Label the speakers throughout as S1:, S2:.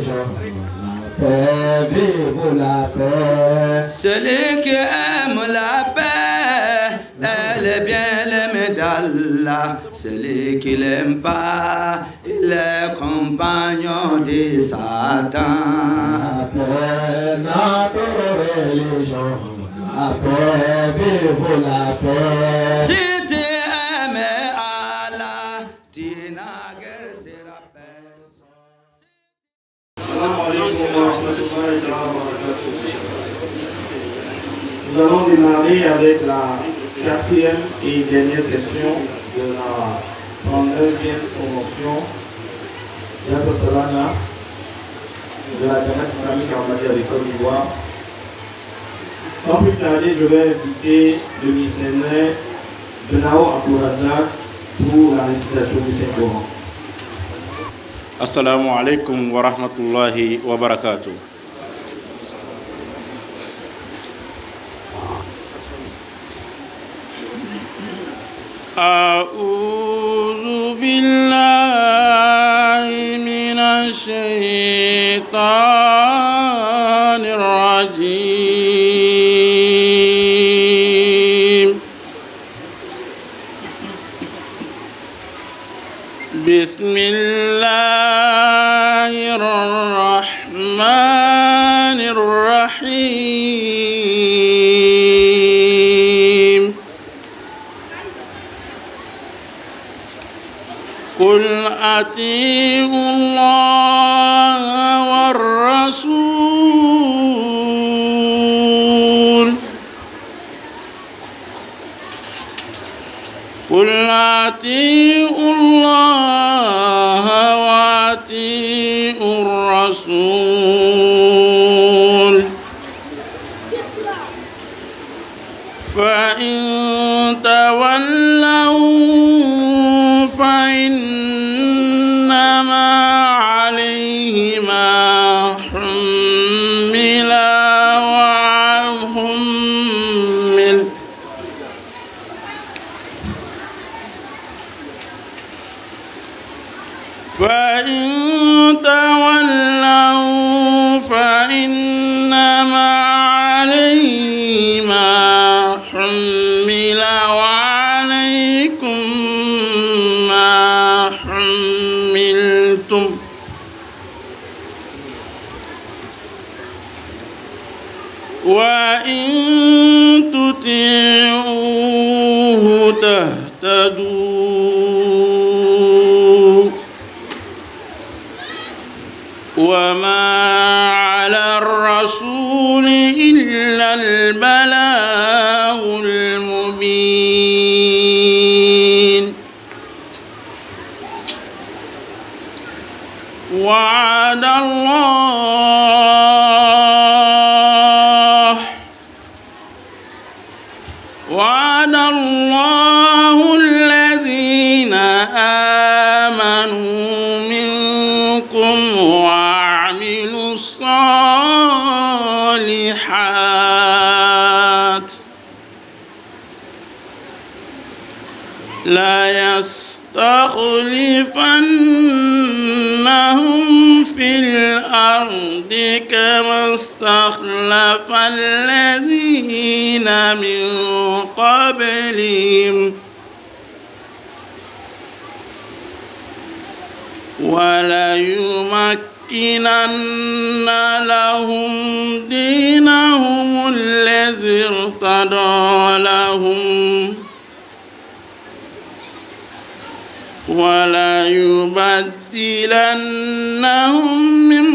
S1: religion. La paix, vive la paix.
S2: Celui qui aime la paix, elle est bien l'aimée d'Allah. Celui qui l'aime pas, il est compagnon de Satan.
S1: La paix, notre religion. La paix, vive la paix.
S2: Si tu aimes Allah, tu n'as guère sera paix.
S3: Nous allons démarrer avec la quatrième et dernière question de la 39e promotion d'Aposolana de la Jamaat islamique Ahmadiyya de Côte d'Ivoire. Sans plus tarder, je vais inviter le missionnaire Benao Abourazak pour la récitation du Saint-Coran.
S4: Assalamu alaikum wa rahmatullahi wa barakatuh. أعوذ بالله من الشيطان الرجيم. بسم الله الرحمن الرحيم. قل أطيعوا الله والرسول. قل أطيعوا الله وأطيعوا الرسول. فإن تولوا فإنما عليه ما حمل وحمل. فإن تولوا فإنما عليه ما حمل وعليكم ما حملتم. وإن تطيعوه تهتدوا. وما على الرسول إلا البلاغ المبين. وعد الله الذين آمنوا منكم وعملوا الصالحات لا يستخلفنهم في الأرض كما استخلف الذين من قبلهم وليمكنن لهم دينهم الذي ارتضى لهم وليبدلنهم من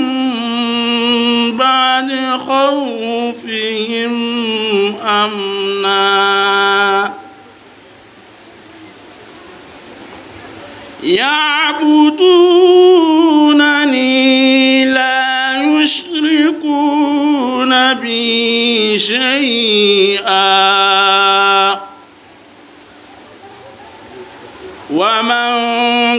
S4: بعد خوفهم أمنا يعبدونني لا يشركون بي شيئا ومن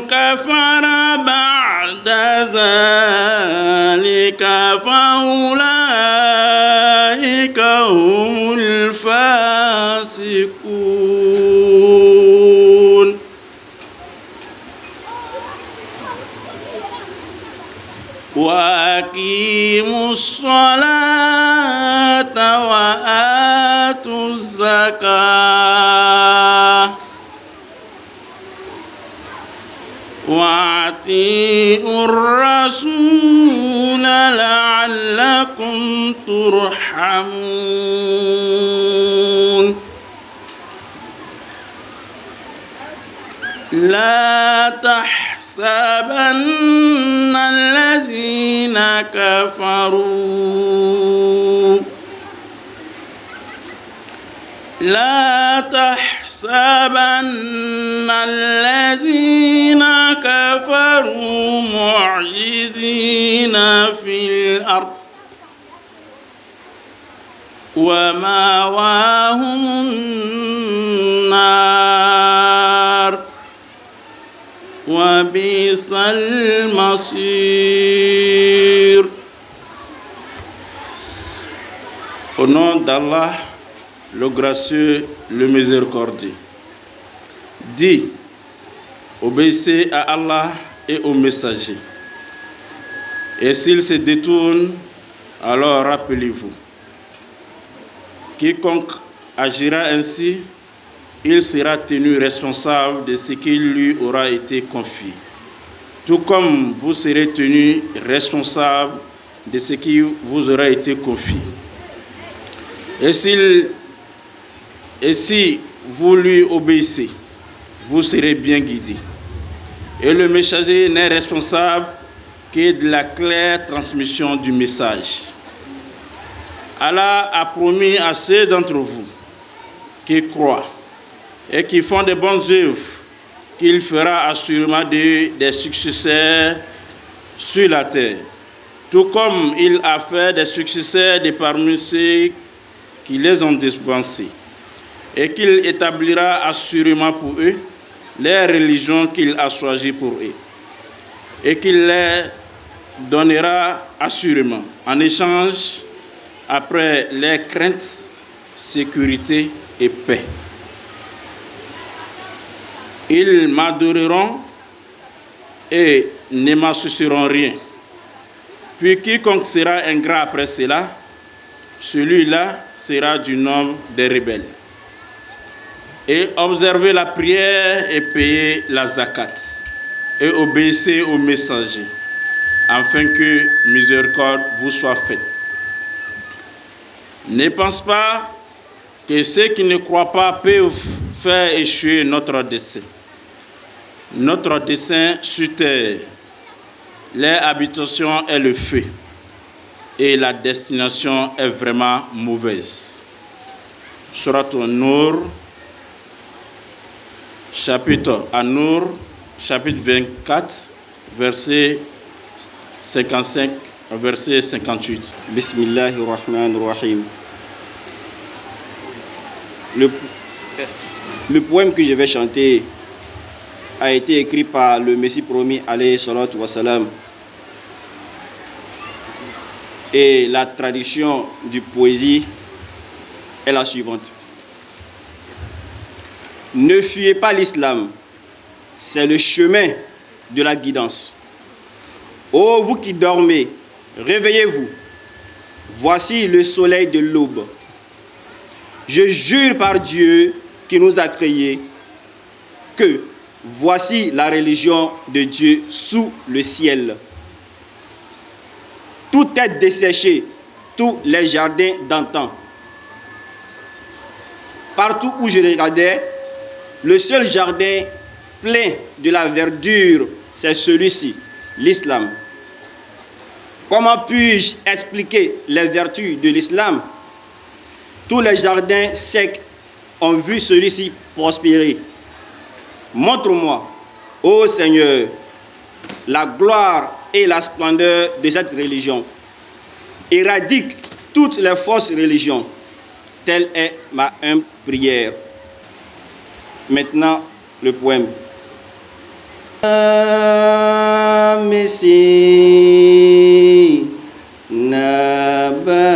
S4: كفر بعد ذلك فأولئك هم الفاسقون. 'أعوذ بالله من الشيطان الرجيم. بسم الله الرحمن الرحيم. قل أطيعوا الله والرسول. قل أطيعوا الله والرسول. فإن تولوا فإنما عليه ما حمل وعليكم ما حملتم. وإن تطيعوه تهتدوا. وما على الرسول إلا البلاغ المبين. وعد الله الذين آمنوا منكم وعملوا الصالحات لا يستخلفنهم في الأرض كما استخلف الذين من قبلهم وليمكنن لهم دينهم الذي ارتضى لهم وليبدلنهم من بعد خوفهم أمنا يعبدونني لا يشركون بي شيئا ومن كفر بعد ذلك فأولئك هم الفاسقون. وأقيموا الصلاة وآتوا الزكاة وأطيعوا الرسول لعلكم ترحمون لا تحسبن الذين كفروا الذين كفروا معجزين في الأرض ومأواهم النار وبئس المصير. Au nom d'Allah, le gracieux, le miséricordieux. Dis, obéissez à Allah et aux messagers. Et s'ils se détournent, alors rappelez-vous. Quiconque agira ainsi, il sera tenu responsable de ce qui lui aura été confié. Tout comme vous serez tenu responsable de ce qui vous aura été confié. Et si vous lui obéissez, vous serez bien guidés. Et le messager n'est responsable que de la claire transmission du message. Allah a promis à ceux d'entre vous qui croient et qui font de bonnes œuvres qu'il fera assurément des successeurs sur la terre, tout comme il a fait des successeurs de parmi ceux qui les ont devancés, et qu'il établira assurément pour eux les religions qu'il a choisies pour eux, et qu'il les donnera assurément en échange après les craintes, sécurité et paix. Ils m'adoreront et ne m'associeront rien. Puis quiconque sera ingrat après cela, celui-là sera du nombre des rebelles. Et observez la prière et payez la zakat. Et obéissez aux messagers, afin que miséricorde vous soit faite. Ne pense pas que ceux qui ne croient pas peuvent faire échouer notre dessein. Notre dessein sur terre, leur habitation est le feu, et la destination est vraiment mauvaise. Surat An-Nur, chapitre 24, verset 55, verset 58.
S5: Bismillahirrahmanirrahim. Le poème que je vais chanter a été écrit par le Messie promis alayhi salatu wa salam. Et la tradition du poésie est la suivante. Ne fuyez pas l'islam, c'est le chemin de la guidance. Ô vous qui dormez, réveillez-vous. Voici le soleil de l'aube. Je jure par Dieu qui nous a créés que voici la religion de Dieu sous le ciel. Tout est desséché, tous les jardins d'antan. Partout où je regardais, le seul jardin plein de la verdure, c'est celui-ci, l'islam. Comment puis-je expliquer les vertus de l'islam? Tous les jardins secs ont vu celui-ci prospérer. Montre-moi, ô Seigneur, la gloire et la splendeur de cette religion. Éradique toutes les fausses religions. Telle est ma humble prière. Maintenant, le poème. Messi Nabagu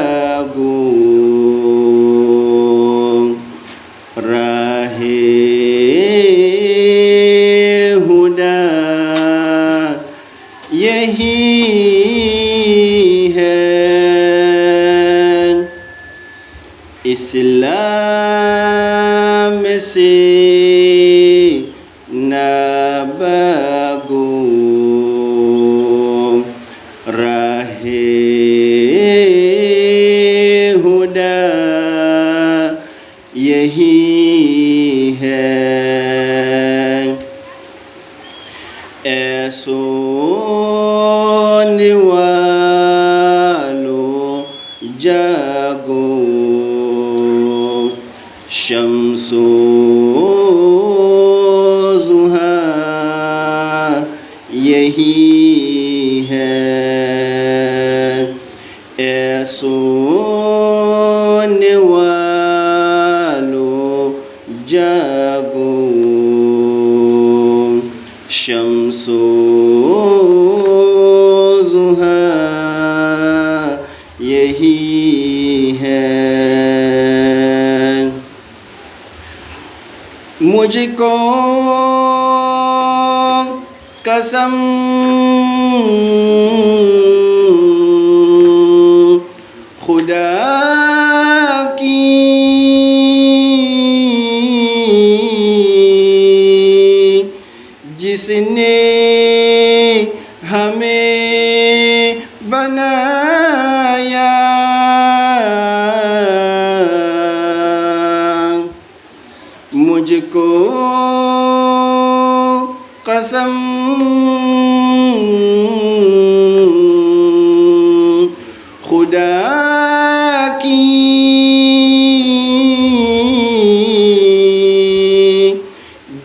S5: Rahi Huda Yehi اسلام سے نبگو راہ ہدا یہی ہے اے سونے والو جاگو شمس و ضحیٰ یہی ہے اے سونے والو جاگو شمس و ضحیٰ یہی ہے مجھ کو قسم خدا کی جس نے ہمیں بنایا مجھ کو قسم خدا کی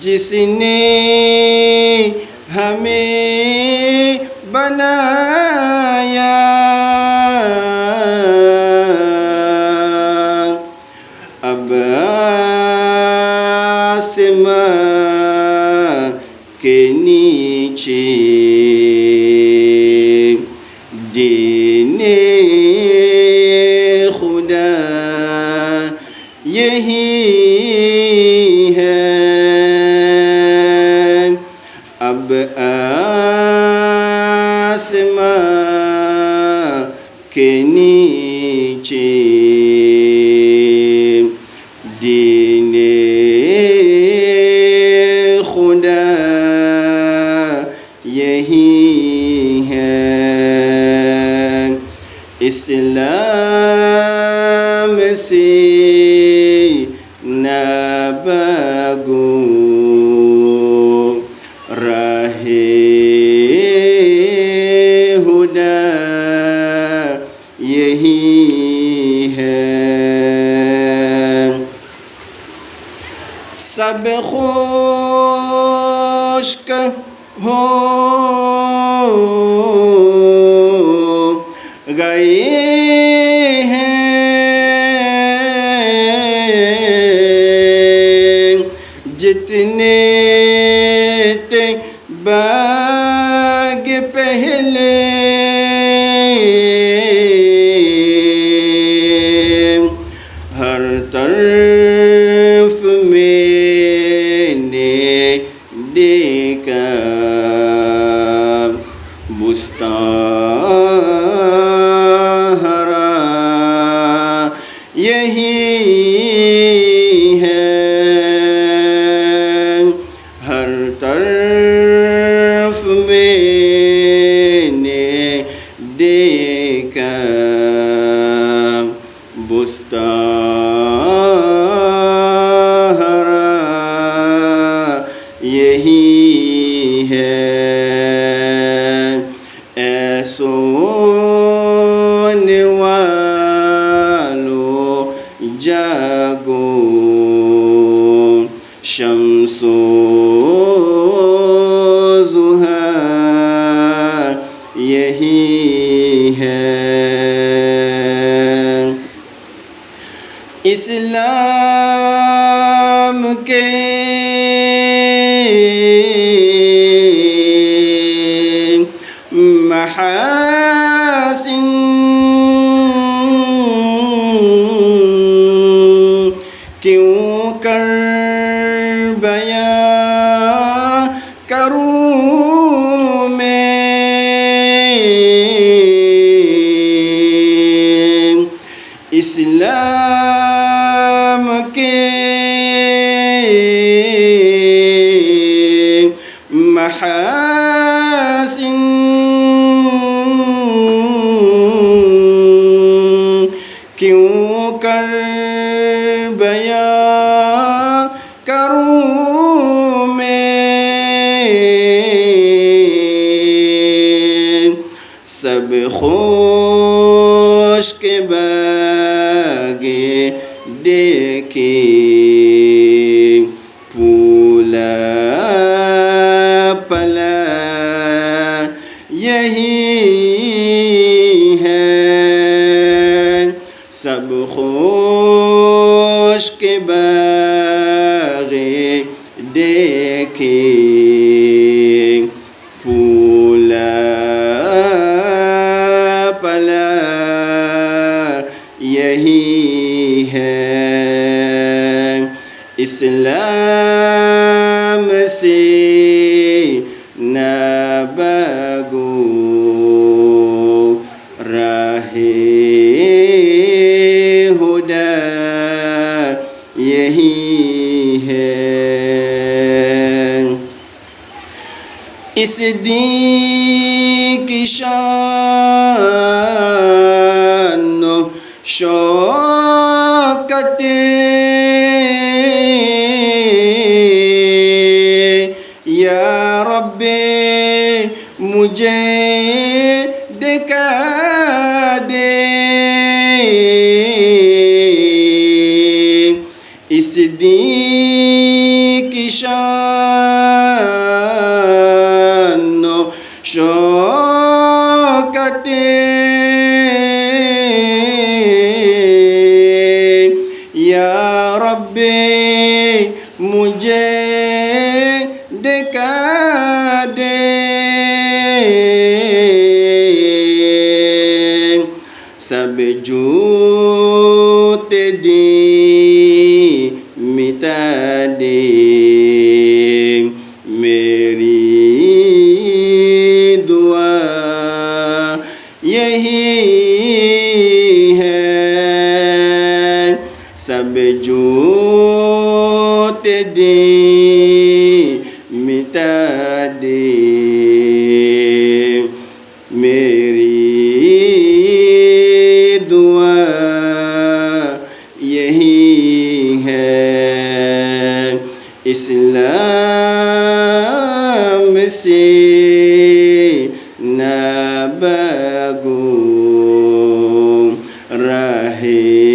S5: جس نے ہمیں بنایا اب آسمان کے نیچے دین خدا یہی ہے اب آسمان کے نیچے دین خدا یہی ہے اسلام سے نبگو راہ ہدا یہی ہے سب خشک ہو گئے ہیں جتنے تھے باغ پہلے ہر طرف میں نے دیکھا بستان ہرا یہی ہے ہر طرف میں نے دیکھا بستان ہرا یہی ہے اے سونے والو جاگو شمس و ضحیٰ یہی ہے اسلام کے محاسن کیوں کر بیان کروں میں اسلام کیوں کر بیان کروں میں سب خشک باغے دیکھے پھولا پلا یہی ہے سب خشک باغے دیکھے پھولا پلا یہی ہے اسلام سے نہ بھاگو راہ ہدی یہی ہے اس دین کی شان و شوکت یا رب مجھے دکھا دے اس دین کی شان و شوکت یا رب مجھے دکھا دے سب جھوٹ دی مٹا دے میری دعا یہی ہے سب جھوٹ دی مٹا دے میری دعا یہی ہے اسلام سے نہ بھاگو راہ ہدی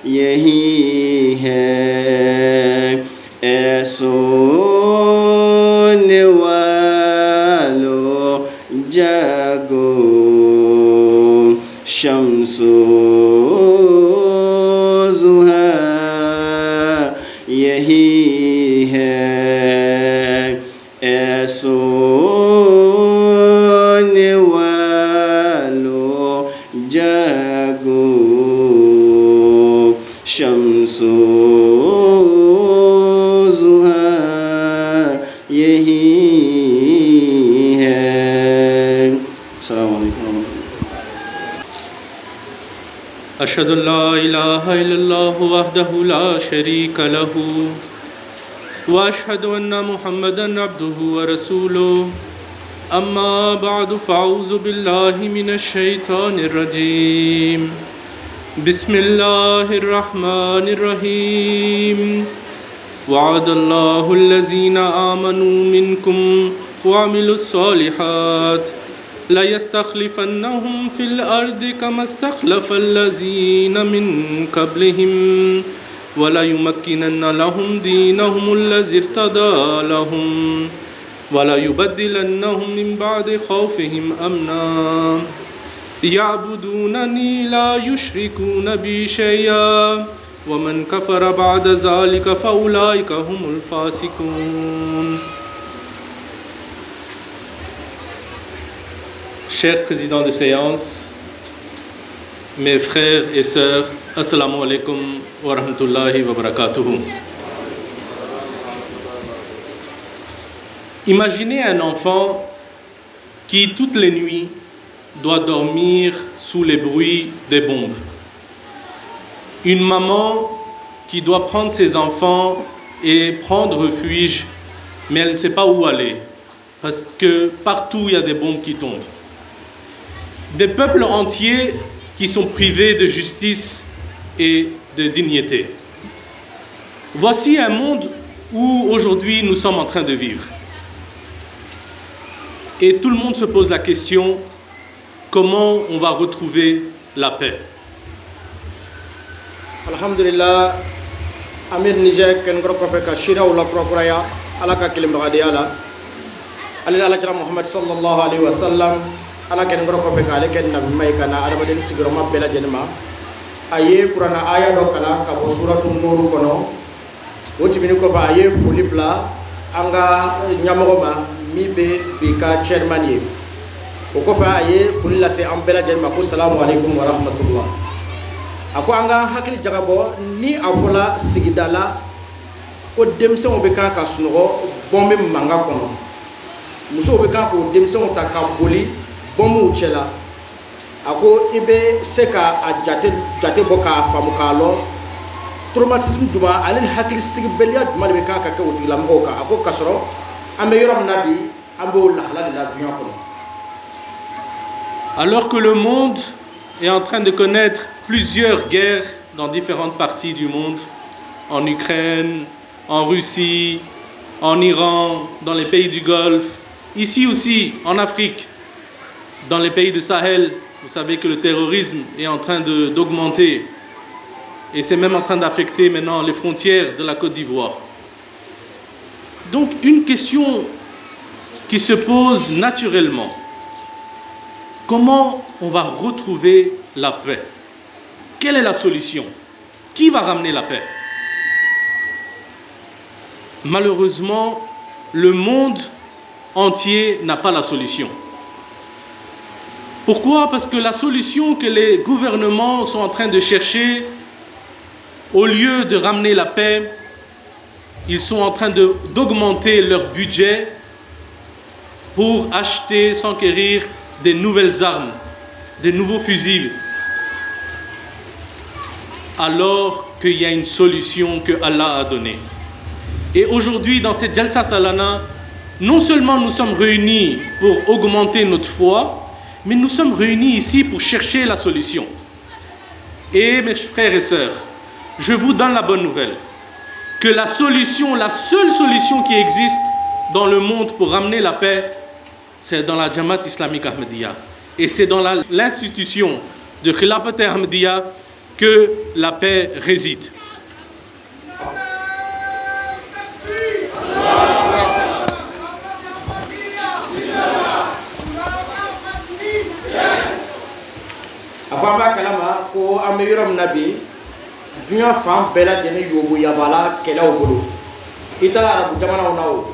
S5: یہی ہے اے سونے والو جاگو شمس و ضحیٰ یہی ہے اے سونے والو جاگو شمس و ضحیٰ یہی ہے السلام علیکم
S6: اشہد ان لا الہ الا اللہ وحدہ لا شریک لہ واشہد ان محمدا عبدہ ورسولہ اما بعد فاعوذ باللہ من الشیطان الرجیم بسم اللہ الرحمن الرحیم وعد اللہ الذین آمنوا منکم وعملوا الصالحات لَيَسْتَخْلِفَنَّهُمْ فِي الْأَرْضِ كَمَا اسْتَخْلَفَ الَّذِينَ مِنْ قَبْلِهِمْ وَلَيُمَكِّنَنَّ لَهُمْ دِينَهُمُ الَّذِي ارْتَضَىٰ لَهُمْ وَلَيُبَدِّلَنَّهُمْ مِنْ بَعْدِ خَوْفِهِمْ أَمْنًا يَعْبُدُونَنِي لَا يُشْرِكُونَ بِي شَيْئًا وَمَنْ كَفَرَ بَعْدَ ذَلِكَ فَأُولَٰئِكَ هُمُ الْفَاسِقُونَ. Chers présidents de séance, mes frères et sœurs, assalamu alaikum wa rahmatullahi wa barakatuhu. Imaginez un enfant qui, toutes les nuits, doit dormir sous les bruits des bombes. Une maman qui doit prendre ses enfants et prendre refuge mais elle ne sait pas où aller, parce que partout il y a des bombes qui tombent. Des peuples entiers qui sont privés de justice et de dignité. Voici un monde où aujourd'hui nous sommes en train de vivre. Et tout le monde se pose la question, comment on va retrouver la paix?
S7: Alhamdulillah, Amir Niger ken gro ko feka shira wala prokuraya ala ka kilim radi ala ala jara Muhammad sallallahu alaihi wasallam ala ken gro ko feka ale ken nabi may kana ala baden sigro ma bela jenma aye qur'ana aya do kala ka bo suratul nur kono woti bini ko fa aye fulibla anga nyamogo ma mi be bi ka chairman ye o ko fa aye fulila se am bela jenma ko assalamu alaikum wa rahmatullah. Ako anga hakili jagabo ni afola sigidala ko demsen be kan ka sunugo bombe manga kono muso be kan ko demsen ta ka boli bomu chela ako ibe seka a jate boka famu kalo traumatisme duma alen hakili sigibelia duma be kan ka ka wuti lamgo ka ako kasoro ambe yoram nabi ambe wala halal la dunya kono.
S6: Alors que le monde est en train de connaître plusieurs guerres dans différentes parties du monde, en Ukraine, en Russie, en Iran, dans les pays du Golfe, ici aussi en Afrique, dans les pays du Sahel. Vous savez que le terrorisme est en train d'augmenter et c'est même en train d'affecter maintenant les frontières de la Côte d'Ivoire. Donc une question qui se pose naturellement, comment on va retrouver la paix? Quelle est la solution? Qui va ramener la paix? Malheureusement, le monde entier n'a pas la solution. Pourquoi? Parce que la solution que les gouvernements sont en train de chercher, au lieu de ramener la paix, ils sont en train d'augmenter leur budget pour acheter, s'enquérir des nouvelles armes, des nouveaux fusils, alors qu'il y a une solution que Allah a donnée. Et aujourd'hui, dans cette Jalsa Salana, non seulement nous sommes réunis pour augmenter notre foi, mais nous sommes réunis ici pour chercher la solution. Et mes frères et sœurs, je vous donne la bonne nouvelle, que la solution, la seule solution qui existe dans le monde pour ramener la paix, c'est dans la Jamaat islamique Ahmadiyya. Et c'est dans l'institution de Khilafat Ahmadiyya que la paix réside.
S7: Afamba kalama ko ambe yoram nabi dunya fam bela jene yobu yabala kelaw bolo itala arabu jamana onaw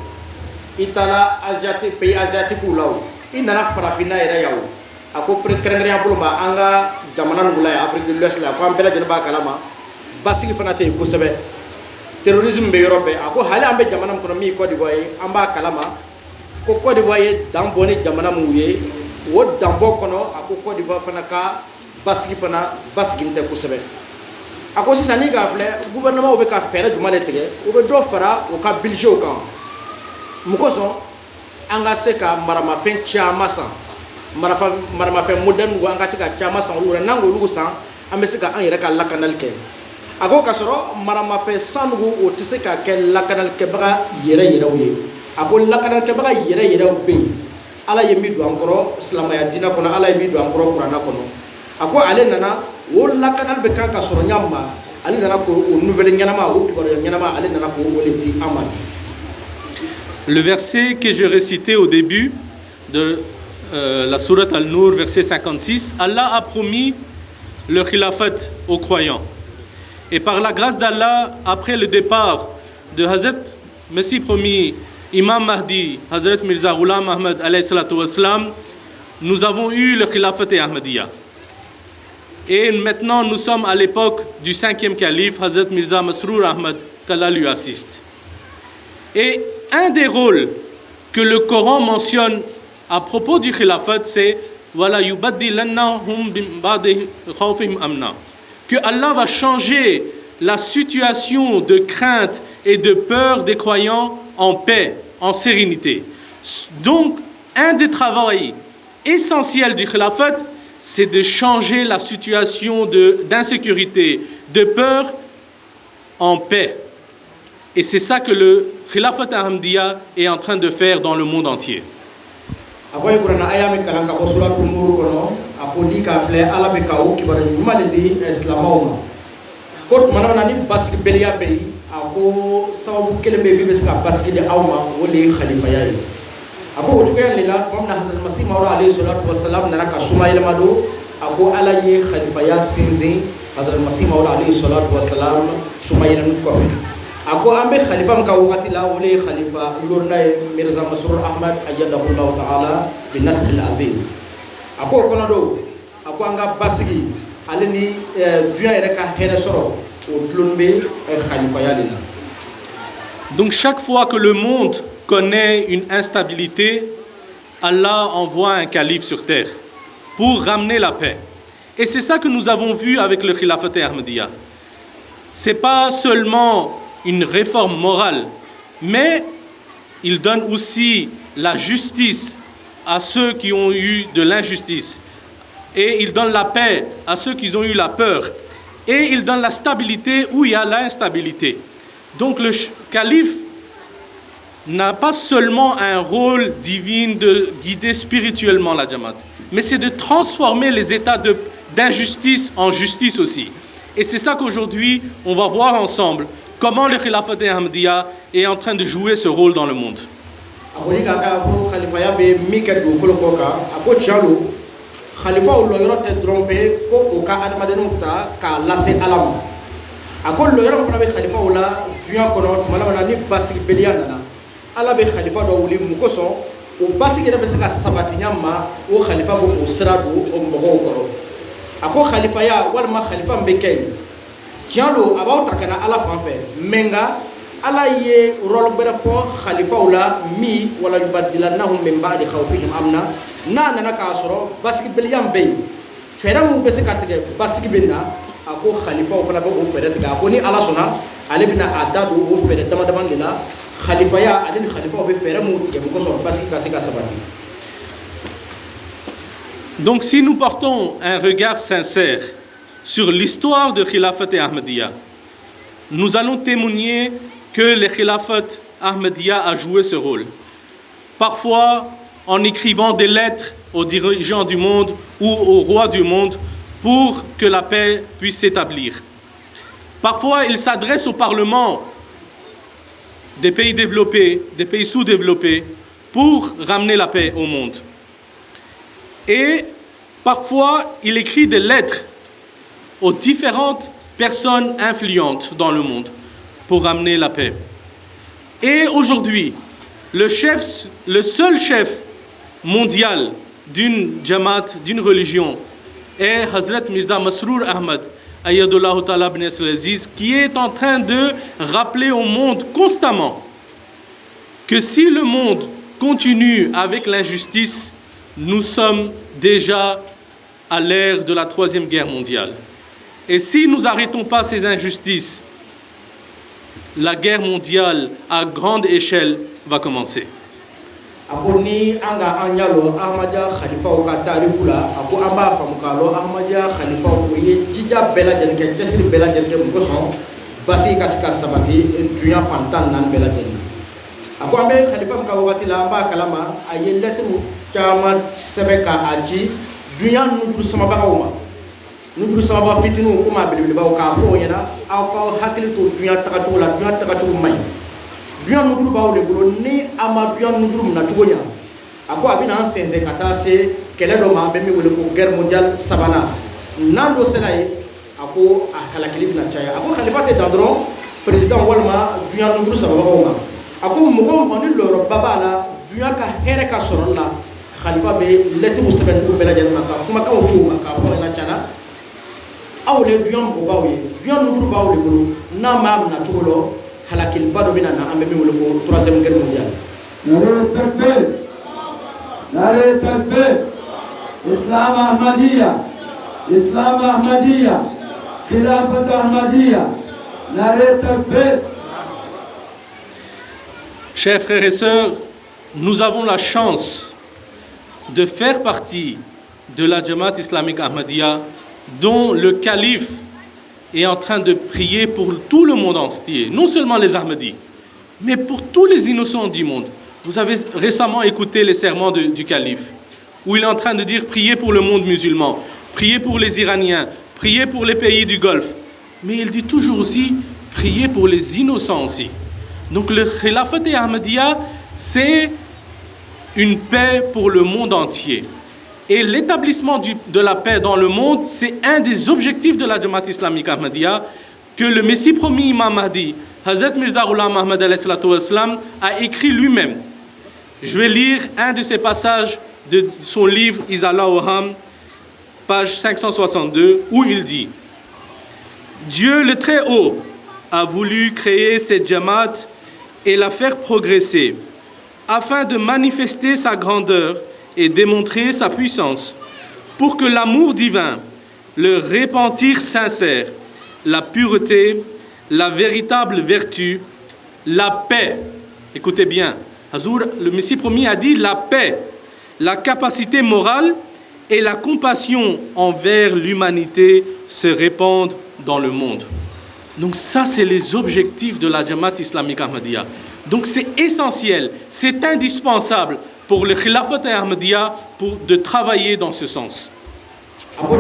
S7: itala asiatique pays asiatique ulaw inana farafina era yaw ako prekrengria bolo ma anga jamana ngula ya Afrique de l'Ouest la ko ambela jene ba kalama basigi fanate ko sebe terrorisme be Europe ako hali ambe jamana ko mi Côte d'Ivoire amba kalama ko Côte d'Ivoire damboni jamana muye wo dambo kono ako Côte d'Ivoire fanaka basigi fana basigi nte ko sebe ako sisani ga fle gouvernement be ka fere duma le tege o be do fara o ka biljo kan mukoso anga seka marama fen chama san marama fen modern go anga tika chama san lu nango lu san ambe seka an yere ka lakanal ke ako kasoro marama fen sanugo o tiseka ke lakanal ke baga yere wuye ako lakanal ke baga yere be ala yemi do ankoro islamaya dina kono ala yemi do ankoro qur'ana kono ako ale nana wo lakanal be kan ka soro nyamma ale nana ko o nouvelle nyanama o kibaro nyanama ale nana ko o leti amal.
S6: Le verset que je récitais au début de la sourate Al-Nur, verset 56, Allah a promis le khilafat aux croyants. Et par la grâce d'Allah, après le départ de Hazrat Messie promis, Imam Mahdi, Hazrat Mirza Ghulam Ahmad alayhi salatu wassalam, nous avons eu le khilafat Ahmadiyya. Et maintenant, nous sommes à l'époque du 5e calife, Hazrat Mirza Masrour Ahmad, qu'Allah lui assiste. Et un des rôles que le Coran mentionne à propos du khilafat, c'est que Allah va changer la situation de crainte et de peur des croyants en paix en sérénité. Donc, un des travaux essentiels du khilafat, c'est de changer la situation d'insécurité, de peur en paix. Et c'est ça que le khilafat ahmadiyya est en train de faire dans le monde entier.
S7: ako ojuga lela mamna hazrat masih mawla alayhi salatu wassalam nana ka suma yelmado ako alaye khalifa ya sinzi hazrat masih mawla alayhi salatu wassalam suma yelan ko ako ambe khalifa mka wakati la wole khalifa lorna mirza masrur ahmad ayyadahu allah ta'ala bin nasr al aziz ako kono do ako anga basigi aleni duya ere ka hele soro o tlumbe khalifa ya lena.
S6: Donc chaque fois que le monde connaît une instabilité, Allah envoie un calife sur terre pour ramener la paix. Et c'est ça que nous avons vu avec le khilafat ahmadiyya. Ce n'est pas seulement une réforme morale, mais il donne aussi la justice à ceux qui ont eu de l'injustice. Et il donne la paix à ceux qui ont eu la peur. Et il donne la stabilité où il y a l'instabilité. Donc le calife n'a pas seulement un rôle divin de guider spirituellement la Jamaat, mais c'est de transformer les états d'injustice en justice aussi. Et c'est ça qu'aujourd'hui, on va voir ensemble comment le khilafat ahmadiyya est en train de jouer ce rôle dans le monde.
S7: ala be khalifa do wuli mu ko son o basi gere be se ka sabati nyama o khalifa bo o sirado o mbogo koro ako khalifa ya wal ma khalifa be kay kialo abaw takana ala fanfe menga ala ye rol bere fo khalifa wala mi wala yubaddilannahum min ba'di khawfihim amna nana ka soro basi beliam be fera mu be se ka tege basi binna ako khalifa o fana be o fere tege ako ni ala sona ale bina adado o fere dama dama lela.
S6: Donc si nous portons un regard sincère sur l'histoire de Khilafat Ahmadiyya, nous allons témoigner que le Khilafat Ahmadiyya a joué ce rôle. Parfois en écrivant des lettres aux dirigeants du monde ou aux rois du monde pour que la paix puisse s'établir. Parfois il s'adresse au Parlement des pays développés, des pays sous-développés, pour ramener la paix au monde. Et parfois, il écrit des lettres aux différentes personnes influentes dans le monde pour ramener la paix. Et aujourd'hui, le seul chef mondial d'une Jamaat, d'une religion, est Hazrat Mirza Masroor Ahmad, Ayyadullah Ta'ala bin Nasr al-Aziz, qui est en train de rappeler au monde constamment que si le monde continue avec l'injustice, nous sommes déjà à l'ère de la 3e guerre mondiale. Et si nous n'arrêtons pas ces injustices, la guerre mondiale à grande échelle va commencer.
S7: Ako ni anga anyalo ahmadja khalifa o ka tariku la ako amba fam kalo ahmadja khalifa o ye jija bela jen ke tesri bela jen ke ko son basi kasika sabati dunya fantan nan bela jen ako ambe khalifa ka wati la amba kalama aye letru chama sebeka aji dunya nujur sama bakawma nujur sama ba fitinu ko ma bilbil ba ka fo yana ako hakili to dunya takachu la dunya takachu mai duyan nuduru bawle bolo ni ama duyan nuduru na tugonya ako abina senze kata se kele do ma be mi wole ko guerre mondiale sabana nando senay ako a halakili na chaya ako khalifate dandron président walma duyan nuduru sababa ma ako mugo moni loro babala duyan ka here ka soronna khalifa be leti musaben ko bela janna ka kuma ka wucu ka ko na chana awle duyan bo bawye duyan nuduru bawle bolo na ma na tugolo halakil bado bina na ambe mi wole ko 3e guerre mondiale.
S1: Nare takbir Islam Ahmadiyya Khilafat Ahmadiyya Nare takbir.
S6: Chers frères et sœurs, nous avons la chance de faire partie de la Jamaat islamique Ahmadiyya, dont le calife est en train de prier pour tout le monde entier, non seulement les Ahmadis, mais pour tous les innocents du monde. Vous avez récemment écouté les sermons du calife, où il est en train de dire priez pour le monde musulman, priez pour les Iraniens, priez pour les pays du Golfe. Mais il dit toujours aussi priez pour les innocents aussi. Donc le Khilafat Ahmadiyya, c'est une paix pour le monde entier. Et l'établissement de la paix dans le monde, c'est un des objectifs de la Jamaat islamique Ahmadiyya que le Messie promis Imam Mahdi, Hazrat Mirza Ghulam Ahmad a écrit lui-même. Je vais lire un de ses passages de son livre Izala Oham, page 562, où il dit « Dieu le Très-Haut a voulu créer cette Jamaat et la faire progresser, afin de manifester sa grandeur et démontrer sa puissance, pour que l'amour divin, le repentir sincère, la pureté, la véritable vertu, la paix, écoutez bien, Hazour, le Messie promis a dit la paix, la capacité morale et la compassion envers l'humanité se répandent dans le monde. Donc ça, c'est les objectifs de la Jamaat islamique Ahmadiyya. Donc c'est essentiel, c'est indispensable pour le Khilafat Ahmadiyya de travailler dans ce sens.
S7: Ako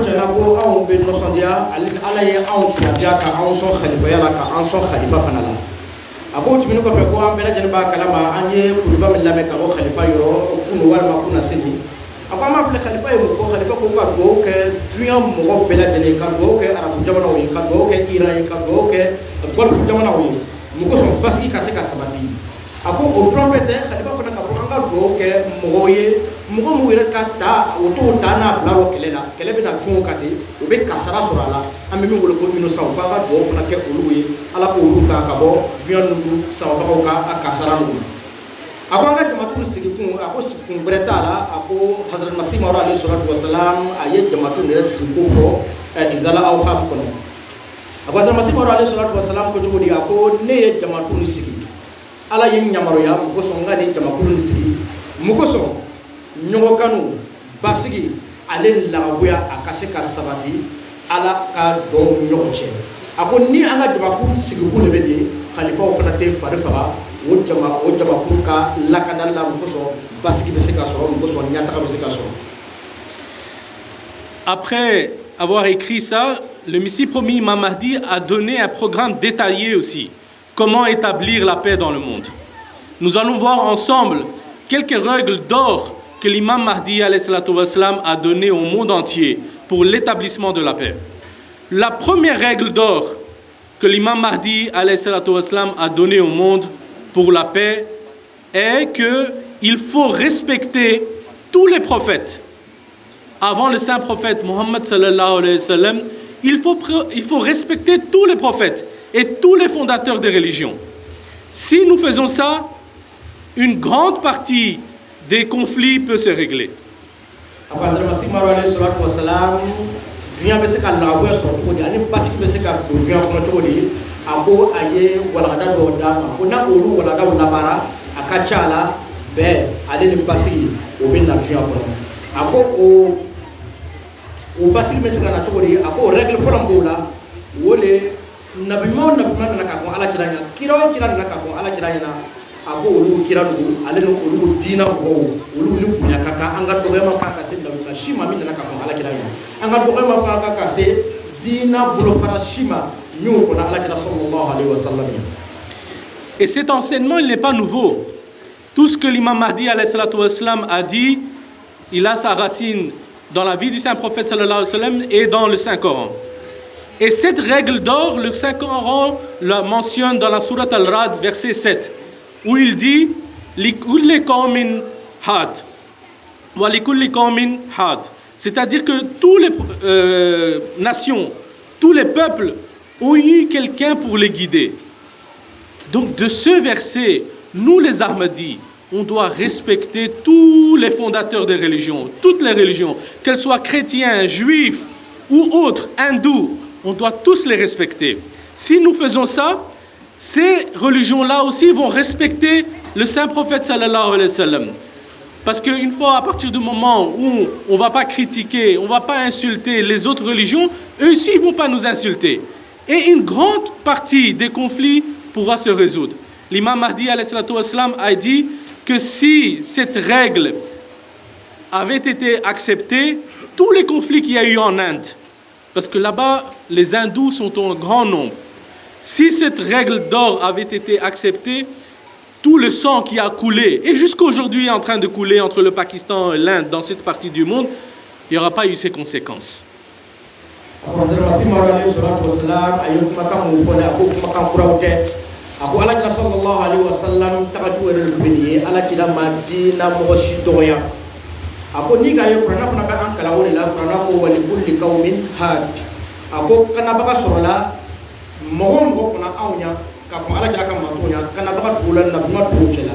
S7: timinu ko fe ko am bela jeni ba kalama anye kuliba min lame ka ko khalifa yoro kunu wal ma kuna sini ako ma fle khalifa yo ko khalifa ko ka do ke dunya mo bela jeni ka do ke arabu jamana wi ka do ke iran ka do ke golf jamana wi mo ko so baski ka se ka sabati ako o trompete khalifa ko na ka anga do ke mo ye mo ko mo wira ka ta o to ta na bla lo kelela kele be na chungo kati o be kasara sorala am mi wolo ko ino sa ba ka do na ke olu ye ala ko olu ta ka bo bion nu sa ba ko ka kasara nu ako anga jamatu sigi kun ako kun breta la ako hazrat masih maud alayhi salatu wasalam aye jamatu ne sigi ko fo izala aw kham kono ako hazrat masih maud alayhi salatu wasalam ko jogodi ako ne jamatu ni sigi ala yin nyamaro ya ko so ngani jamatu ni sigi mu ko so nyogo kanu basigi ale lagabuya akase ka sabati ala ka do nyogo che ako ni anga jamatu sigi ko lebe di khalifa o fana te farifa o jama ko ka lakana la ko so basigi be se ka so ko so nyata ka be se ka so.
S6: Après avoir écrit ça, le Messie promis Imam Mahdi a donné un programme détaillé aussi, comment établir la paix dans le monde. Nous allons voir ensemble quelques règles d'or que l'imam Mahdi a donné au monde entier pour l'établissement de la paix. La première règle d'or que l'imam Mahdi a donné au monde pour la paix est qu'il faut respecter tous les prophètes. Avant le saint prophète Mohammed sallallahu alayhi wa sallam, il faut respecter tous les prophètes et tous les fondateurs des religions. Si nous faisons ça, une grande partie des conflits peut se régler.
S7: ako olu kira nu ale no olu dina ko olu lu bunya kaka anga dogema kaka se da shima min na kaka ala kira anga dogema kaka se dina bulo fara shima nyu ko na ala kira sallallahu alayhi wa sallam.
S6: Et cet enseignement, il n'est pas nouveau. Tout ce que l'imam Mahdi alayhi salatu wassalam a dit, il a sa racine dans la vie du saint prophète sallallahu alayhi wa sallam et dans le Saint Coran. Et cette règle d'or, le Saint Coran la mentionne dans la sourate Al-Ra'd, verset 7. Où il dit c'est-à-dire que toutes les nations, tous les peuples ont eu quelqu'un pour les guider. Donc de ce verset, nous les Ahmadis, on doit respecter tous les fondateurs des religions, toutes les religions, qu'elles soient chrétiens, juifs ou autres, hindous, on doit tous les respecter. Si nous faisons ça, ces religions-là aussi vont respecter le saint prophète sallallahu alayhi wa sallam. Parce qu'une fois, à partir du moment où on ne va pas critiquer, on ne va pas insulter les autres religions, eux aussi ils ne vont pas nous insulter. Et une grande partie des conflits pourra se résoudre. L'imam Mahdi alayhi salam a dit que si cette règle avait été acceptée, tous les conflits qu'il y a eu en Inde, parce que là-bas, les hindous sont en grand nombre, si cette règle d'or avait été acceptée, tout le sang qui a coulé, et jusqu'aujourd'hui est en train de couler entre le Pakistan et l'Inde dans cette partie du monde, il n'y aura pas eu ces conséquences.
S7: Ako ala kira sallallahu alaihi wasallam tagatu wele lubeni ala kira madina moshi doya ako ni ga yekura fana ba an kala wala la qur'ana ko wali kulli qaumin had ako kana baka sorola mo kuna awnya ka ko ala kira kam matonya kana baka bulan na buma to chela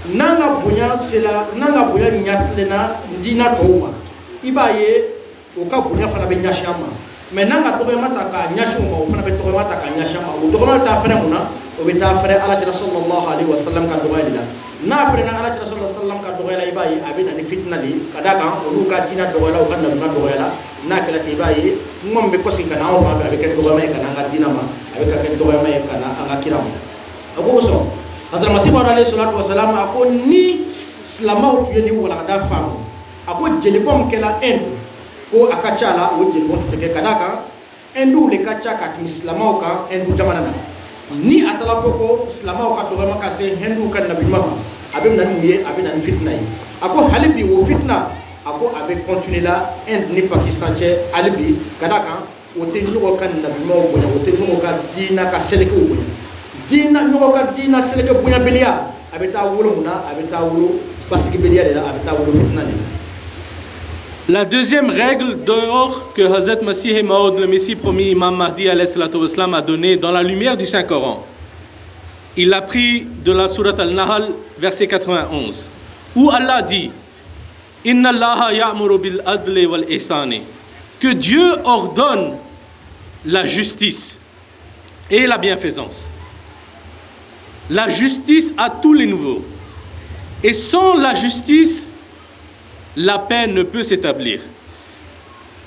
S7: nanga bunya sela nanga bunya nyatlena dina toma ibaye o ka bunya fana be nyashama mais nanga to mata ka nyashuma o fana be to mata ka nyashama o to mata fana muna o be ta fere ala tira sallallahu alaihi wasallam ka dogaila na fere na ala tira sallallahu alaihi wasallam ka dogaila ibai abina ni fitna li kadaka o lu ka dina dogaila o kanna na dogaila na kala ti ibai ngom be kosi kana o fa be ke dogaila kana ga dina ma abe ka ke dogaila kana anga kiram ako so hazrat masih alaihi salatu wasallam ako ni islamau tu ni wala da fa ako jeli kom kala en ko akachala o jeli kom tu ke kadaka endu le kacha ka islamau ka endu jamana ni atala foko islamaw ka dogama ka se hendu kan nabi mama abe nan muye abe nan fitna yi ako halibi wo fitna ako abe continuer la end ni Pakistan che halibi kadaka o te nyugo kan nabi mama boya o te nyugo ka dina ka seleke wo dina nyugo ka dina seleke boya belia abe ta wolo muna abe ta wolo baski belia de la abe ta wolo fitna ni.
S6: La deuxième règle d'or que Hazrat Masih Maud, le Messie promis Imam Mahdi a donné dans la lumière du Saint-Coran, il l'a pris de la sourate Al-Nahl, verset 91, où Allah dit « Inna Allaha ya'muru bil adli wal ihsani » que Dieu ordonne la justice et la bienfaisance. La justice à tous les niveaux. Et sans la justice, la paix ne peut s'établir.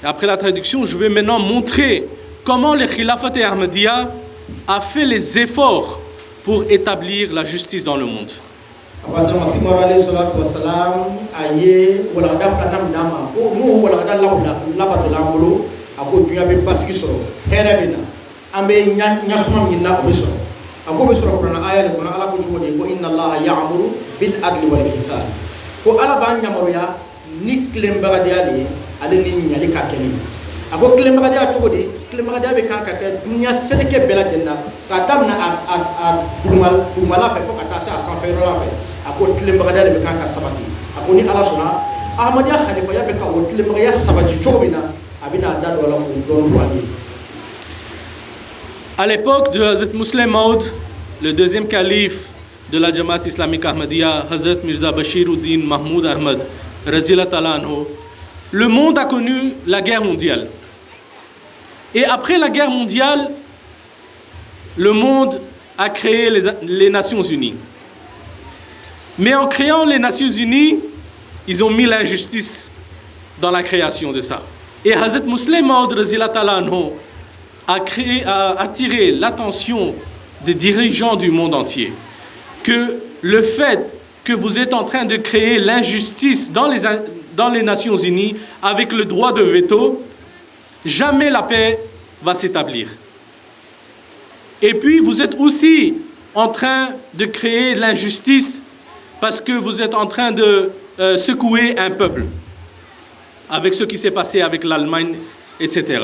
S6: Après la traduction, je vais maintenant montrer comment le Khilafat Ahmadiyya a fait les efforts pour établir la justice dans le monde.
S7: Ni kilembaga diali ale ni nyali ka keni ako kilembaga dia chogodi kilembaga dia be kan ka ke dunya seleke bela jenna ka damna a dumala fe ko ka ta sa san fe ro la fe ako kilembaga dia be kan ka sabati ako ni ala sona ahmadiyya khalifa ya be ka o kilembaga ya sabati chogobina abina da do la ko don fani.
S6: À l'époque de Hazrat Muslim Maud, le deuxième calife de la Jamaat islamique Ahmadiyya, Hazrat Mirza Bashiruddin Mahmoud Ahmad, le monde a connu la guerre mondiale. Et après la guerre mondiale, le monde a créé les Nations Unies. Mais en créant les Nations Unies, ils ont mis l'injustice dans la création de ça. Et Hazrat Muslim Maud a attiré l'attention des dirigeants du monde entier que le fait que vous êtes en train de créer l'injustice dans les Nations Unies avec le droit de veto, jamais la paix va s'établir. Et puis vous êtes aussi en train de créer l'injustice parce que vous êtes en train de secouer un peuple avec ce qui s'est passé avec l'Allemagne, etc.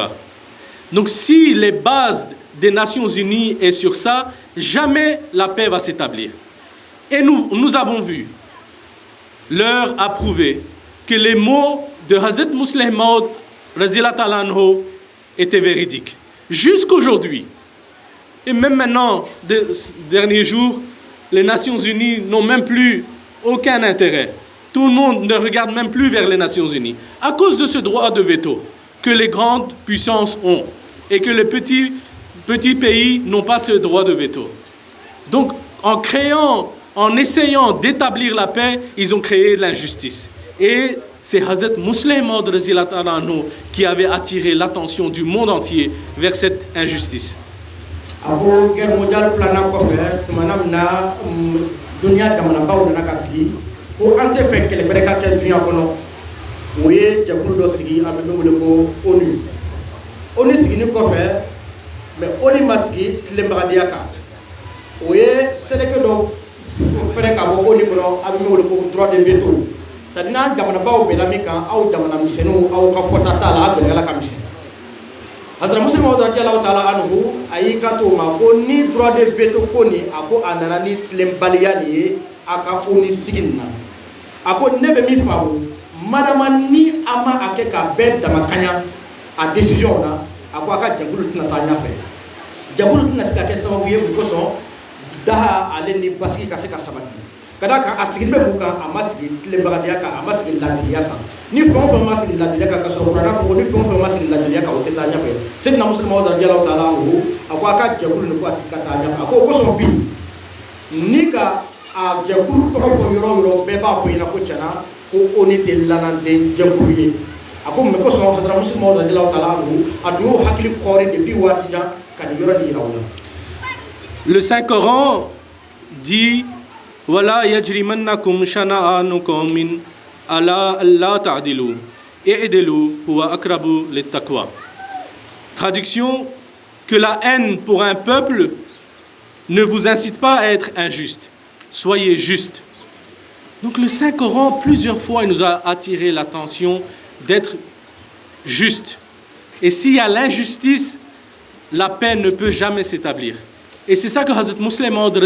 S6: Donc si les bases des Nations Unies sont sur ça, jamais la paix va s'établir. Et nous avons vu, l'heure a prouvé que les mots de Hazrat Muslim Maud étaient véridiques. Jusqu'aujourd'hui, et même maintenant, ces derniers jours, les Nations Unies n'ont même plus aucun intérêt. Tout le monde ne regarde même plus vers les Nations Unies à cause de ce droit de veto que les grandes puissances ont et que les petits pays n'ont pas ce droit de veto. Donc, en créant en essayant d'établir la paix, ils ont créé de l'injustice. Et c'est Hazrat Muslim Maud qui avait attiré l'attention du monde entier vers cette injustice.
S7: Ako guerre mondiale flana kɔfɛ tumana min na dunuya jamanabaw nana ka sigi ko an tɛ fɛ kɛlɛ wɛrɛ ka kɛ dunuya kɔnɔ o ye jɛkulu dɔ sigi an bɛ min wele ko ONU sigini kɔfɛ mais ONU ma sigi tilenbagadenya kan o ye sɛnɛkɛ dɔ fɛnɛ ka bɔ ONU kɔnɔ an bɛ min wele ko droit de veto c'est à dire n'an jamanabaw bɛnna min kan aw jamana misɛnninw aw ka fɔta t'a la a gɛlɛyala ka misɛn. Hazrat Muslim Maud radiyallahu ta'ala anhu ayi kato ma ko ni droit de veto ko ni ako anana ni tilenbaliya ni ye aka ONU sigin na ako ne bɛ min faamu madama ni ama akɛ ka bɛɛ damakanya a décision na ako aka jɛkulu tɛna taa ɲɛfɛ jɛkulu tɛna se ka kɛ sababu ye mun kosɔn daha ale ni basigi ka se ka sabati ka d'a kan a sigili bɛ mun kan a ma sigi tilenbagadenya kan a ma sigi ladiliya kan ni fɛn o fɛn ma sigi ladiliya kan ka sɔrɔ kuranɛ ko ni fɛn o fɛn ma sigi ladiliya kan o tɛ taa ɲɛfɛ Sayyidina Muslim Maud radiyallahu ta'ala anhu a ko a ka jɛkulu ni ko a tɛ se ka taa ɲɛfɛ a ko o kosɔn bi ni ka a jɛkulu tɔgɔ fɔ yɔrɔ o yɔrɔ bɛɛ b'a fɔ ɲɛna ko tiɲɛna ko ONU tɛ lananden jɛkulu ye a ko mun kosɔn Hazrat Muslim Maud radiyallahu ta'ala anhu a tun y'o hakili kɔɔri depuis waati jan ka nin yɔrɔ nin yira u la.
S6: Le Saint-Coran dit Wala yajrimannakum shana'anu qawmin ala alla ta'dilu i'dilu huwa aqrabu lit-taqwa. Traduction, que la haine pour un peuple ne vous incite pas à être injuste. Soyez juste. Donc le Saint-Coran, plusieurs fois, il nous a attiré l'attention d'être juste. Et s'il y a l'injustice, la paix ne peut jamais s'établir. Et c'est ça que Hazrat Muslim Maud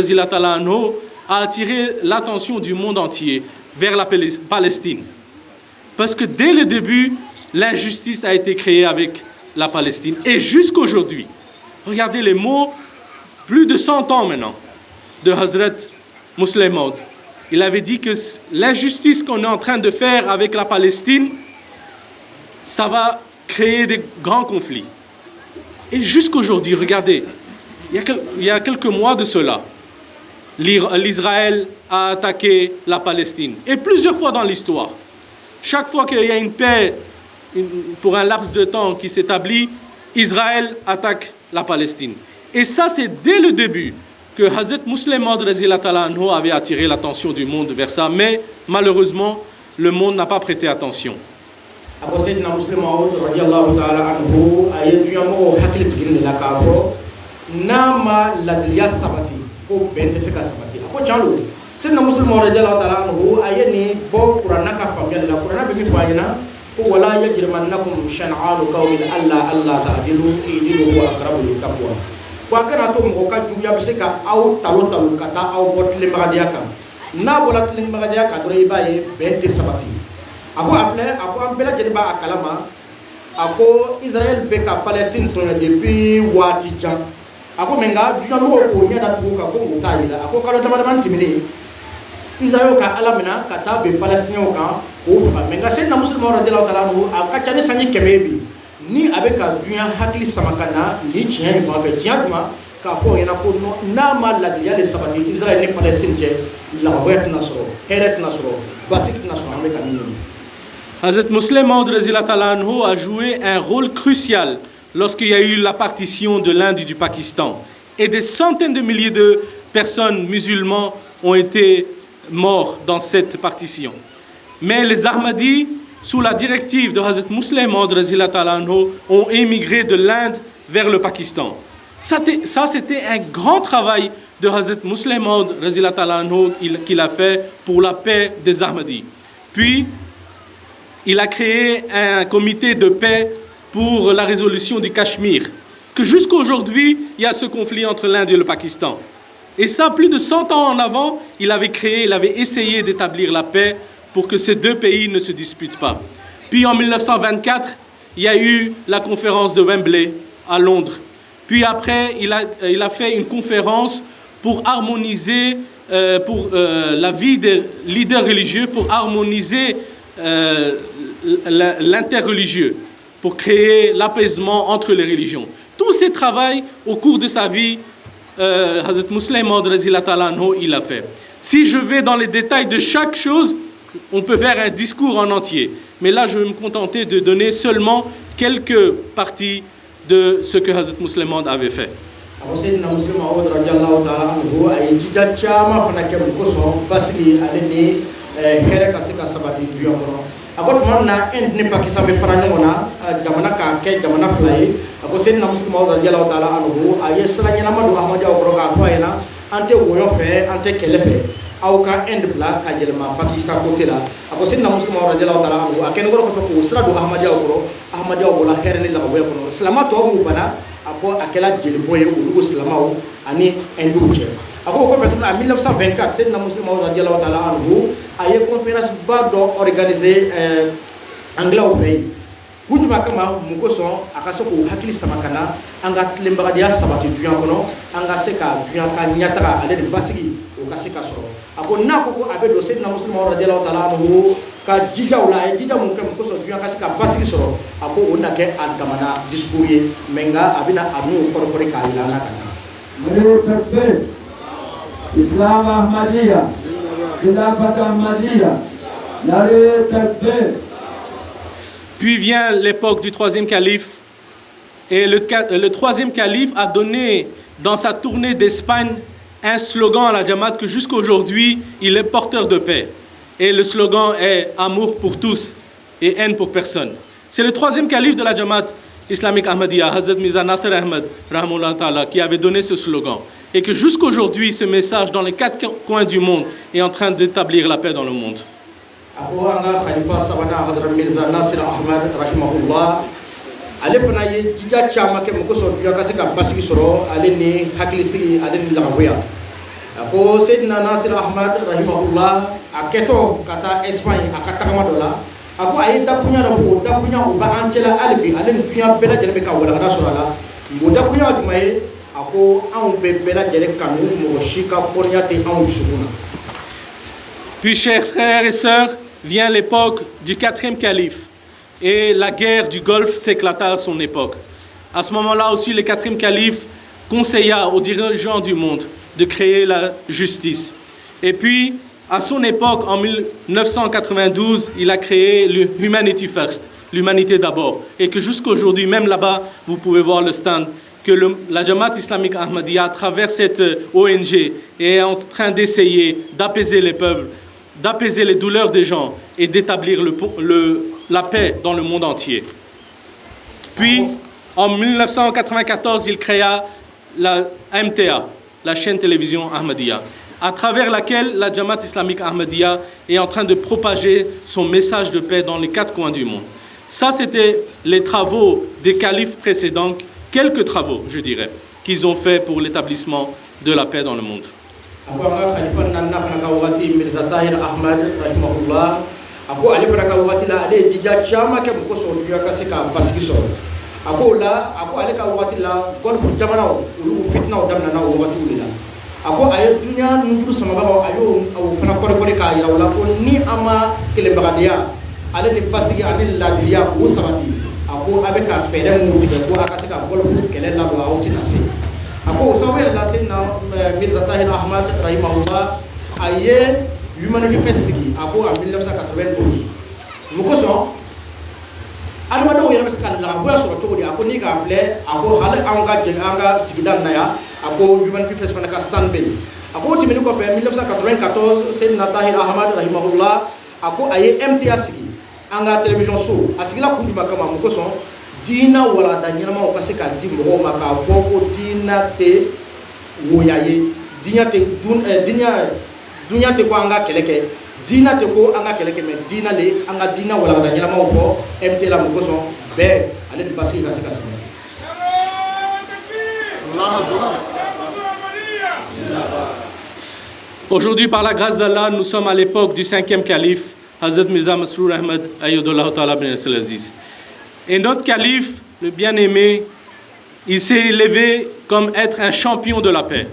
S6: a attiré l'attention du monde entier vers la Palestine. Parce que dès le début, l'injustice a été créée avec la Palestine. Et jusqu'aujourd'hui, regardez les mots, plus de 100 ans maintenant, de Hazrat Muslim Maud. Il avait dit que l'injustice qu'on est en train de faire avec la Palestine, ça va créer des grands conflits. Et jusqu'aujourd'hui, regardez, il y a quelques mois de cela, l'Israël a attaqué la Palestine. Et plusieurs fois dans l'histoire, chaque fois qu'il y a une paix pour un laps de temps qui s'établit, Israël attaque la Palestine. Et ça, c'est dès le début que Hazrat Muslim Maud avait attiré l'attention du monde vers ça. Mais malheureusement, le monde n'a pas prêté attention.
S7: Nama ladiliya sabati ko bɛn tɛ se ka sabati a ko tiɲɛ don Sayyidina Muslim Maud radiyallahu ta'ala anhu a ye nin bɔ kuranɛ ka faamuya de la kuranɛ bɛ min fɔ a ɲɛna ko wala yajrimannakum shan'anu qawmin alla ta'dilu i'dilu huwa aqrabu lit-taqwa ko a kana to mɔgɔ ka juguya bɛ se ka aw talo ka taa aw bɔ tilenbagadenya kan n'a bɔra tilenbagadenya kan dɔrɔn i b'a ye bɛn tɛ sabati a ko a filɛ a ko an bɛɛ lajɛlen b'a kalama a ko Israël bɛ ka Palestine tɔɲɔ depuis waati jan. Ako menga dunya mɔgɔw ko ɲɛ datugu ka ko u t'a yira a ko kalo damadama tɛmɛnen Israël ka ala minɛ ka taa ben Palestinɛnw kan k'o faga mais nka Sayyidina Muslim Maud radiyallahu ta'ala anhu a ka ca ni sanji 100 bi ni a bɛ ka dunya hakili sama ka na ni tiɲɛ in fan fɛ tiɲɛ tuma k'a fɔ ɲɛna ko n'a ma ladiliya de sabati Israël ni Palestine cɛ lafiya tɛna sɔrɔ hɛrɛ tɛna sɔrɔ basigi tɛna sɔrɔ an bɛ ka min ɲini.
S6: Hazrat Muslim Maud a joué un rôle crucial lorsqu'il y a eu la partition de l'Inde et du Pakistan. Et des centaines de milliers de personnes musulmanes ont été morts dans cette partition. Mais les Ahmadis, sous la directive de Hazrat Muslim Maud ont émigré de l'Inde vers le Pakistan. Ça, c'était un grand travail de Hazrat Muslim Maud qu'il a fait pour la paix des Ahmadis. Puis, il a créé un comité de paix pour la résolution du Cachemire, que jusqu'à aujourd'hui, il y a ce conflit entre l'Inde et le Pakistan. Et ça, plus de 100 ans en avant, il avait essayé d'établir la paix pour que ces deux pays ne se disputent pas. Puis en 1924, il y a eu la conférence de Wembley à Londres. Puis après, il a fait une conférence pour harmoniser, pour la vie des leaders religieux, pour harmoniser l'interreligieux, pour créer l'apaisement entre les religions. Tous ces travaux au cours de sa vie Hazrat Muslim Maud il a fait. Si je vais dans les détails de chaque chose, on peut faire un discours en entier. Mais là, je vais me contenter de donner seulement quelques parties de ce que Hazrat Muslim Maud avait fait.
S7: Ako tuma na end ni Pakistan be fara ɲɔgɔn na jamana ka kɛ jamana fila ye a ko Seydina Muslim Maud radiyallahu ta'ala anhu a ye sira ɲɛnama don Ahmadiyaw kɔrɔ k'a fɔ a ɲɛna an tɛ woyɔ fɛ an tɛ kɛlɛ fɛ aw ka end bila ka yɛlɛma Pakistan côté la a ko Seydina Muslim Maud radiyallahu ta'ala anhu a kɛlen kɔrɔ kɔfɛ k'o sira don Ahmadiyaw kɔrɔ Ahmadiyaw bɔra hɛrɛ ni lagaboya kɔnɔ silama tɔw m'u bana a ko a kɛla jelibɔ ye olu ko silamaw ani hinduw cɛ. En 1924, Seydina Muslim Maud radiyallahu ta'ala anhu a ye conférence ba dɔ organisé anglais fɛ kun jumɛn kama mun kosɔn a ka se k'u hakili sama ka na an ka tilenbagadenya sabati duɲa kɔnɔ an ka se ka duɲa ka ɲɛtaga ale de basigi o ka se ka sɔrɔ a ko n'a ko ko a bɛ don Seydina Muslim Maud radiyallahu ta'ala anhu ka jijaw la a ye jija mun kɛ mun kosɔn duɲa ka se ka basigi sɔrɔ a ko o na kɛ a damana discours ye mais nka a bɛna a n'o kɔrɔkɔri k'a yira an na ka taa.
S1: Islam Ahmadiyya, Khilafat Ahmadiyya, Nare Takbir.
S6: Puis vient l'époque du troisième calife, et le troisième calife a donné dans sa tournée d'Espagne un slogan à la Jamaat que jusqu'à aujourd'hui il est porteur de paix. Et le slogan est amour pour tous et haine pour personne. C'est le troisième calife de la Jamaat islamique Ahmadiyya, Hazrat Mirza Nasir Ahmad rahimahullah ta'ala, qui avait donné ce slogan. Et que jusqu'aujourd'hui, ce message dans les quatre coins du monde est en train d'établir la paix dans le monde.
S7: Ako aye dakunya da ko dakunya o ba ancela albi alen kunya bela jere be ka wala kada sorala mo dakunya jumaye ako an be bela jere kanu mo shika pornya te an suguna.
S6: Puis chers frères et sœurs, vient l'époque du quatrième calife et la guerre du Golfe s'éclata à son époque. À ce moment-là aussi, le quatrième calife conseilla aux dirigeants du monde de créer la justice. Et puis à son époque, en 1992, il a créé l'Humanity First, l'humanité d'abord. Et que jusqu'aujourd'hui, même là-bas, vous pouvez voir le stand, que la Jamaat islamique Ahmadiyya, à travers cette ONG, est en train d'essayer d'apaiser les peuples, d'apaiser les douleurs des gens et d'établir la paix dans le monde entier. Puis, en 1994, il créa la MTA, la chaîne télévision Ahmadiyya, à travers laquelle la Jamaat islamique Ahmadiyya est en train de propager son message de paix dans les quatre coins du monde. Ça, c'était les travaux des califes précédents, quelques travaux, je dirais, qu'ils ont fait pour l'établissement de la paix dans le monde.
S7: Ako aye dunya nujuru samaba ayo fana kore ka yira wala ko ni ama kelembagadiya ale ni basigi ani ladiriya o sabati ako abe ka fere mu tige ko aka se ka golfu kele la do awti nase ako sawer la sinna Mirza Tahir Ahmad rahimahullah aye humanity fesigi ako en 1992 muko so alma do yera beska la voya so to di ako ni ka fle ako hal anga sigidan na ya ako human fifes fana ka stand bay ako timini ko fe 1994 Seydina Tahir Ahmad rahimahullah ako aye MTA sigi anga television show asigila kunjuma kama muko son dina wala da nyama o kasi ka di mo ma ka fo ko dina te woyaye dina te dunya te ko anga keleke dina te ko anga keleke me dina le anga dina wala da nyama o fo MTA la muko son be ale di basi ka se ka sabati.
S6: Aujourd'hui, par la grâce d'Allah, nous sommes à l'époque du cinquième calife, Hazrat Mirza Masroor Ahmad Ayyadullah Ta'ala bin Aziz. Et notre calife, le bien-aimé, il s'est élevé comme être un champion de la paix.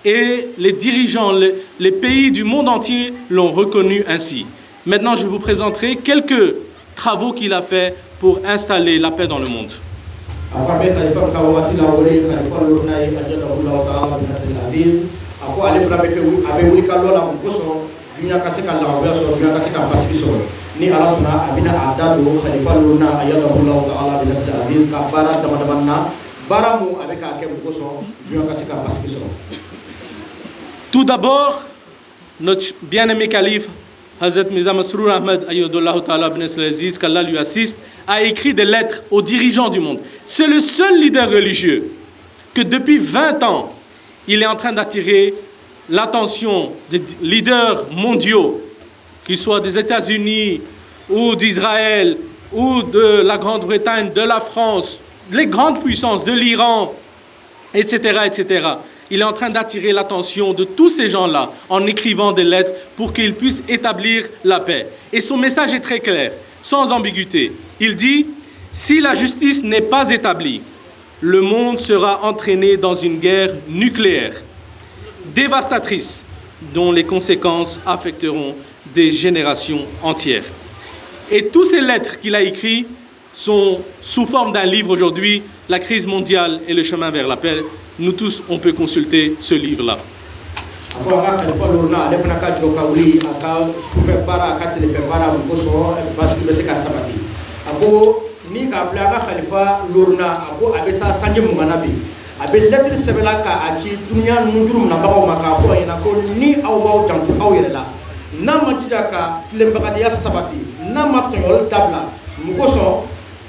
S6: Et les dirigeants, les pays du monde entier l'ont reconnu ainsi. Maintenant, je vous présenterai quelques travaux qu'il a fait pour installer la paix dans le monde.
S7: Apa be khalifa ka wati la wori khalifa lurna yi ajalla ta'ala bin Nasr al-Aziz ako ale fra be abe wuli ka lola ko so dunya ka se ka la wa so dunya ka se ka basiki so ni ala suna abina adadu khalifa lurna ajalla ta'ala bin Nasr al-Aziz ka bara dama baramu abe ka ke ko so dunya ka se ka basiki so.
S6: Tout d'abord, notre bien-aimé calife Hazrat Mirza Masroor Ahmad Ayyadullah Ta'ala bin Nasr al-Aziz, qu'Allah lui assiste, a écrit des lettres aux dirigeants du monde. C'est le seul leader religieux que depuis 20 ans, il est en train d'attirer l'attention des leaders mondiaux, qu'ils soient des États-Unis ou d'Israël ou de la Grande-Bretagne, de la France, les grandes puissances, de l'Iran, etc., etc. Il est en train d'attirer l'attention de tous ces gens-là en écrivant des lettres pour qu'ils puissent établir la paix. Et son message est très clair, sans ambiguïté. Il dit, si la justice n'est pas établie, le monde sera entraîné dans une guerre nucléaire, dévastatrice, dont les conséquences affecteront des générations entières. Et toutes ces lettres qu'il a écrites sont sous forme d'un livre aujourd'hui, La crise mondiale et le chemin vers la paix. Nous tous, on peut consulter ce livre-là.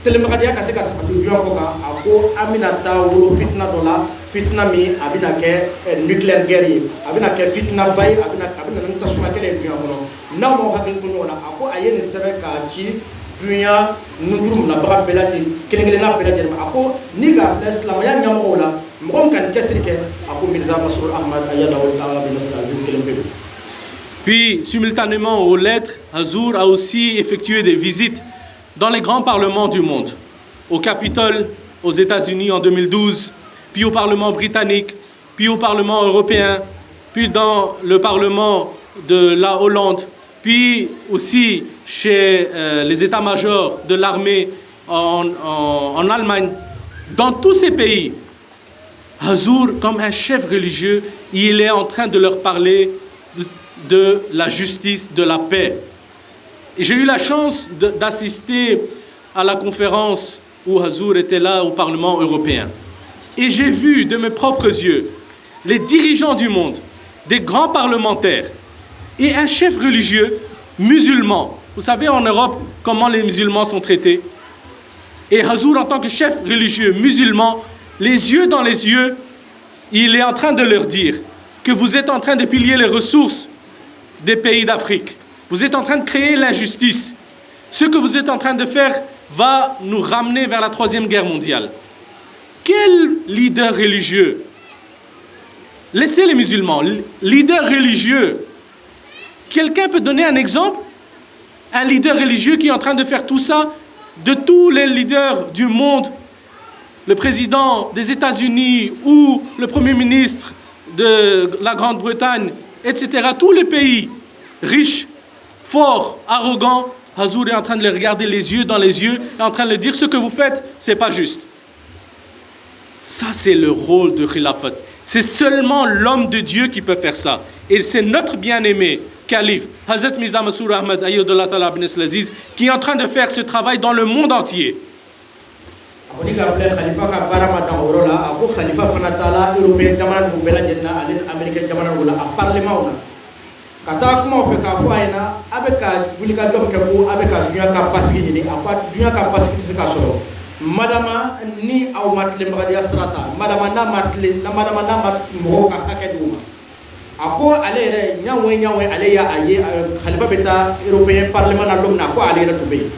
S7: Telembagadia ka se ka sabati juan ko ka ako amina ta wolo fitna dola fitna mi abina ke nuclear guerre abina ke fitna bay abina nan tasuma kele juan ko na mo hakil ko wona ako ayeni sebe ka ci dunya nundurum na baga belati kelengele na belati ako ni ga islam ya nyamo wala mo kan kesrike ako Mirza Masroor Ahmad Ayyadullah Ta'ala bin Nasr al-Aziz kelembe.
S6: Puis simultanément aux lettres, Hazur a aussi effectué des visites dans les grands parlements du monde, au Capitole, aux États-Unis en 2012, puis au Parlement britannique, puis au Parlement européen, puis dans le Parlement de la Hollande, puis aussi chez les états-majors de l'armée en Allemagne. Dans tous ces pays, Hazur, comme un chef religieux, il est en train de leur parler de la justice, de la paix. J'ai eu la chance d'assister à la conférence où Hazur était là au Parlement européen. Et j'ai vu de mes propres yeux les dirigeants du monde, des grands parlementaires et un chef religieux musulman. Vous savez en Europe comment les musulmans sont traités. Et Hazur, en tant que chef religieux musulman, les yeux dans les yeux, il est en train de leur dire que vous êtes en train de piller les ressources des pays d'Afrique. Vous êtes en train de créer l'injustice. Ce que vous êtes en train de faire va nous ramener vers la 3e guerre mondiale. Quel leader religieux? Laissez les musulmans. Leader religieux. Quelqu'un peut donner un exemple? Un leader religieux qui est en train de faire tout ça? De tous les leaders du monde, le président des États-Unis ou le Premier ministre de la Grande-Bretagne, etc. Tous les pays riches, fort, arrogant, Hazur est en train de les regarder les yeux dans les yeux et en train de leur dire ce que vous faites, c'est pas juste. Ça, c'est le rôle de Khilafat. C'est seulement l'homme de Dieu qui peut faire ça. Et c'est notre bien-aimé calife, Hazrat Mirza Masroor Ahmad Ayyadullah Ta'ala bin Nasr al-Aziz, qui est en train de faire ce travail dans le monde entier.
S7: Kata kuma fe ka fo ayina abeka bulika dom ke ko abeka dunya ka basigi ni akwa dunya ka basigi ka soro madama ni aw matle mbagadiya srata madama na matle na madama na mat mo ka duma ako ale re nyawe ale ya aye khalifa beta européen parlement na lom na ko ale re tube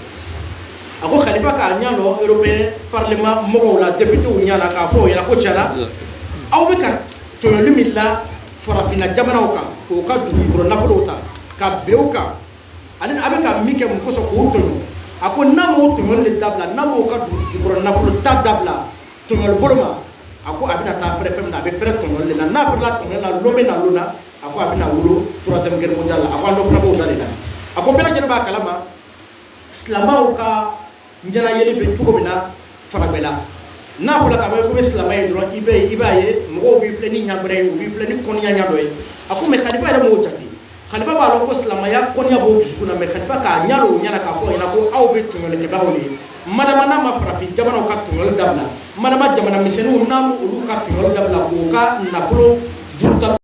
S7: ako khalifa ka nyalo européen parlement mo la député ou nyana ka fo yana ko chana aw beka to lumilla farafina jamana ka o ka dugukolo nafolo ta ka bew ka ani abe ka mike mu koso ko tonyo ako namo tonyo le dabla namo ka dugukolo nafolo ta dabla tonyo boloma ako abina ta fere fem na be fere tonyo le na fere tonyo la lombe na luna ako abina wuro 3e guerre mondiale ako ando fana bo dalina ako bela jena ba kalama islamaw ka njana yele be tugo bina fara bela n'a fɔla k'a fɔ ko bɛ silamɛ ye dɔrɔn i b'a ye mɔgɔw b'i filɛ ni ɲagbɛrɛ ye u b'i filɛ ni kɔnniya ɲa dɔ ye a ko mais khalifa yɛrɛ m'o jate khalifa b'a lɔn ko silamɛya kɔnniya b'o dusukun na mais khalifa k'a ɲa o ɲɛna k'a fɔ ɲɛna ko aw bɛ tɔɲɔlikɛbagaw de ye madama n'a ma farafin jamanaw ka tɔɲɔli dabila madama jamana misɛnninw n'a olu ka tɔɲɔli dabila k'o ka nafolo buruta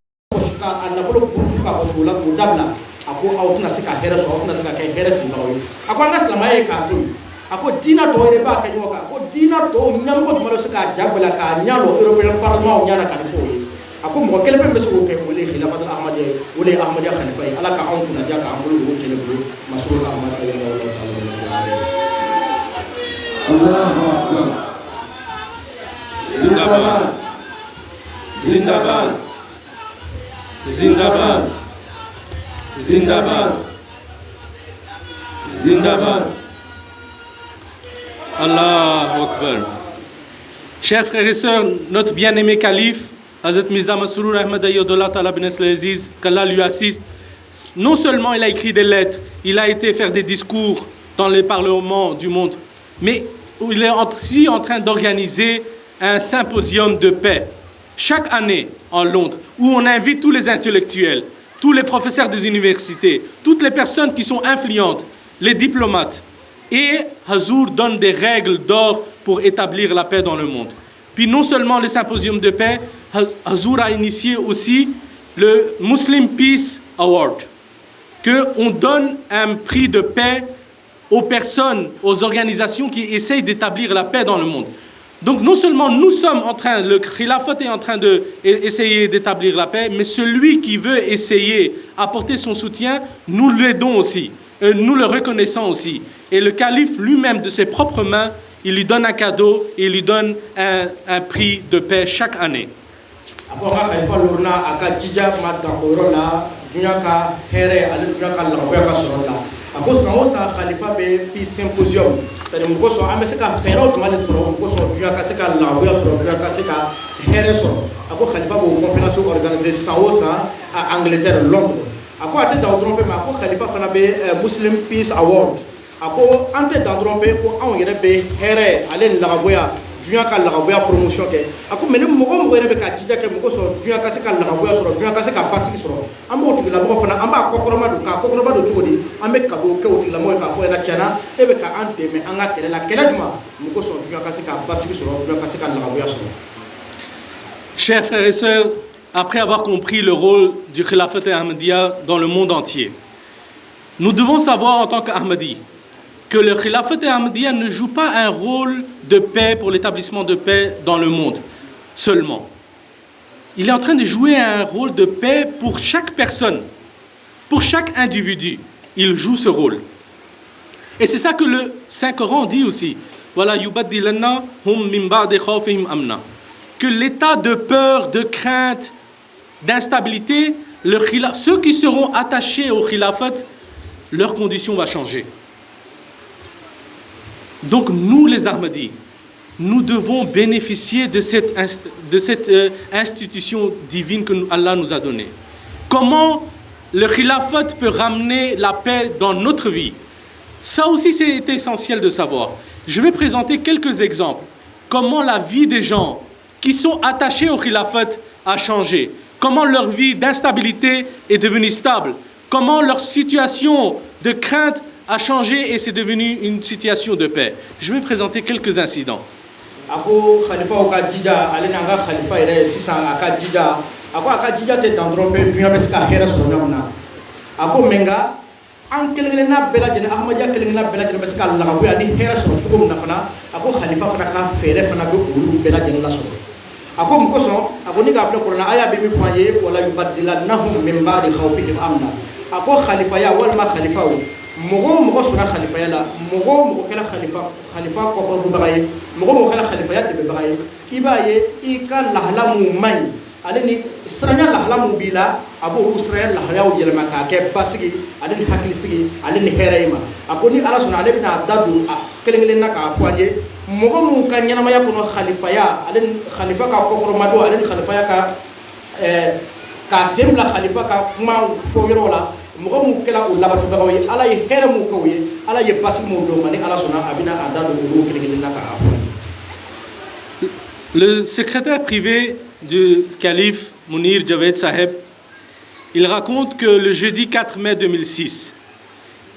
S7: a nafolo burutu ka bɔsi o la k'o dabila a ko aw tɛna se ka hɛrɛ sɔrɔ aw tɛna se ka kɛ hɛrɛ sigilaw ye a ko an ka silamɛya ye k'a to yen a ko diinɛ tɔw yɛrɛ b'a kɛ ɲɔgɔn kan a ko diinɛ tɔw ɲɛmɔgɔ jumɛn bɛ se k'a jagoya k'a ɲa lɔ européen parlement ɲana ka nin fɔ o ye a ko mɔgɔ kelen bɛ se k'o kɛ o de ye khilafatul ahmadiyya ye o de ye ahmadiyya khalifa ye ala k'anw kunnaja k'an bolo dogo cɛnɛ bolo masoro ka ahmadiyya ye
S1: Allahu Akbar.
S6: Zindabad. Zindabad. Zindabad. Zindabad. Zindabad. Allahu Akbar. Chers frères et sœurs, notre bien-aimé calife, Hazrat Mirza Masroor Ahmad Ayyadullah Ta'ala bin Aziz, qu'Allah lui assiste, non seulement il a écrit des lettres, il a été faire des discours dans les parlements du monde, mais il est aussi en train d'organiser un symposium de paix chaque année en Londres, où on invite tous les intellectuels, tous les professeurs des universités, toutes les personnes qui sont influentes, les diplomates. Et Hazur donne des règles d'or pour établir la paix dans le monde. Puis non seulement le symposium de paix, Hazur a initié aussi le Muslim Peace Award, qu'on donne un prix de paix aux personnes, aux organisations qui essayent d'établir la paix dans le monde. Donc non seulement nous sommes en train, le Khilafat est en train d'essayer d'établir la paix, mais celui qui veut essayer d'apporter son soutien, nous l'aidons aussi, nous le reconnaissons aussi. Et le calife lui-même, de ses propres mains, il lui donne un cadeau et il lui donne un prix de paix chaque année.
S7: Ako sango sa khalifa be pi symposium c'est de muko so ambe se ka fero to male toro muko so duya ka se ka lawoya so duya ka se ka here so ako khalifa bo conférence organiser sango sa à Angleterre Londres ako ate da trompe ma ako khalifa fana be Muslim Peace Award ako ante da trompe ko an yere be here ale lawoya duya ka lawoya promotion ke ako mene muko yere be ka jija ke muko so duya ka se ka lawoya so duya ka se ka pasiki so ambo to la bo fana amba kokoroma do tugodi ambe ka do ke o la mo ka fo ena chana ebe ka ante me anga kele la kele juma muko so duya ka se ka pasiki so duya ka se ka lawoya so.
S6: Chers frères et sœurs, après avoir compris le rôle du Khilafat Ahmadiyya dans le monde entier, nous devons savoir en tant qu'Ahmadi que le Khilafat Ahmadiyya ne joue pas un rôle de paix pour l'établissement de paix dans le monde seulement. Il est en train de jouer un rôle de paix pour chaque personne, pour chaque individu. Il joue ce rôle. Et c'est ça que le Saint-Coran dit aussi. Voilà, yubaddilanna hum min ba'di khawfihim amna. Que l'état de peur, de crainte, d'instabilité, ceux qui seront attachés au khilafat, leur condition va changer. Donc nous les Ahmadis, nous devons bénéficier de cette institution divine que Allah nous a donnée. Comment le khilafat peut ramener la paix dans notre vie? Ça aussi c'est essentiel de savoir. Je vais présenter quelques exemples. Comment la vie des gens qui sont attachés au khilafat a changé. Comment leur vie d'instabilité est devenue stable. Comment leur situation de crainte a changé et c'est devenu une situation de paix. Je vais présenter quelques incidents.
S7: Ako khalifa ka jija ale nanga khalifa ire sisa aka jija ako aka jija te dandrombe dunya beska hera so namna ako menga an kelengele na bela jene ahmadiyya kelengele na bela jene beska la ko ani hera so tugo na fana ako khalifa fana ka fere fana be ulu bela jene la so ako mkoso ako ni ga fle qur'an aya be mi foye wala yubaddilannahum min ba'di khawfihim amna ako khalifa ya wal ma khalifa mogo suna khalifa ya la mogo kala khalifa ko ko du bagaye mogo kala khalifa ya de bagaye ibaye ika lahlamu may ale ni sranya lahlamu bila abo usraya lahlaw yelma ka ke basigi ale ni hakili sigi ale ni herayma akoni ala suna ale bina dadu kelengele naka afwanje mogo mu kan nyama ya kono khalifa ya ale khalifa ka ko ko mado ale khalifa ya ka semla khalifa ka ma fo yorola mogo kela o labatu bagaw ye ala ye here mu ko ye ala ye basi mu do mani ala sona abina adado o kelengele naka afwanje.
S6: Le secrétaire privé du calife Mounir Javed Saheb, il raconte que le jeudi 4 mai 2006,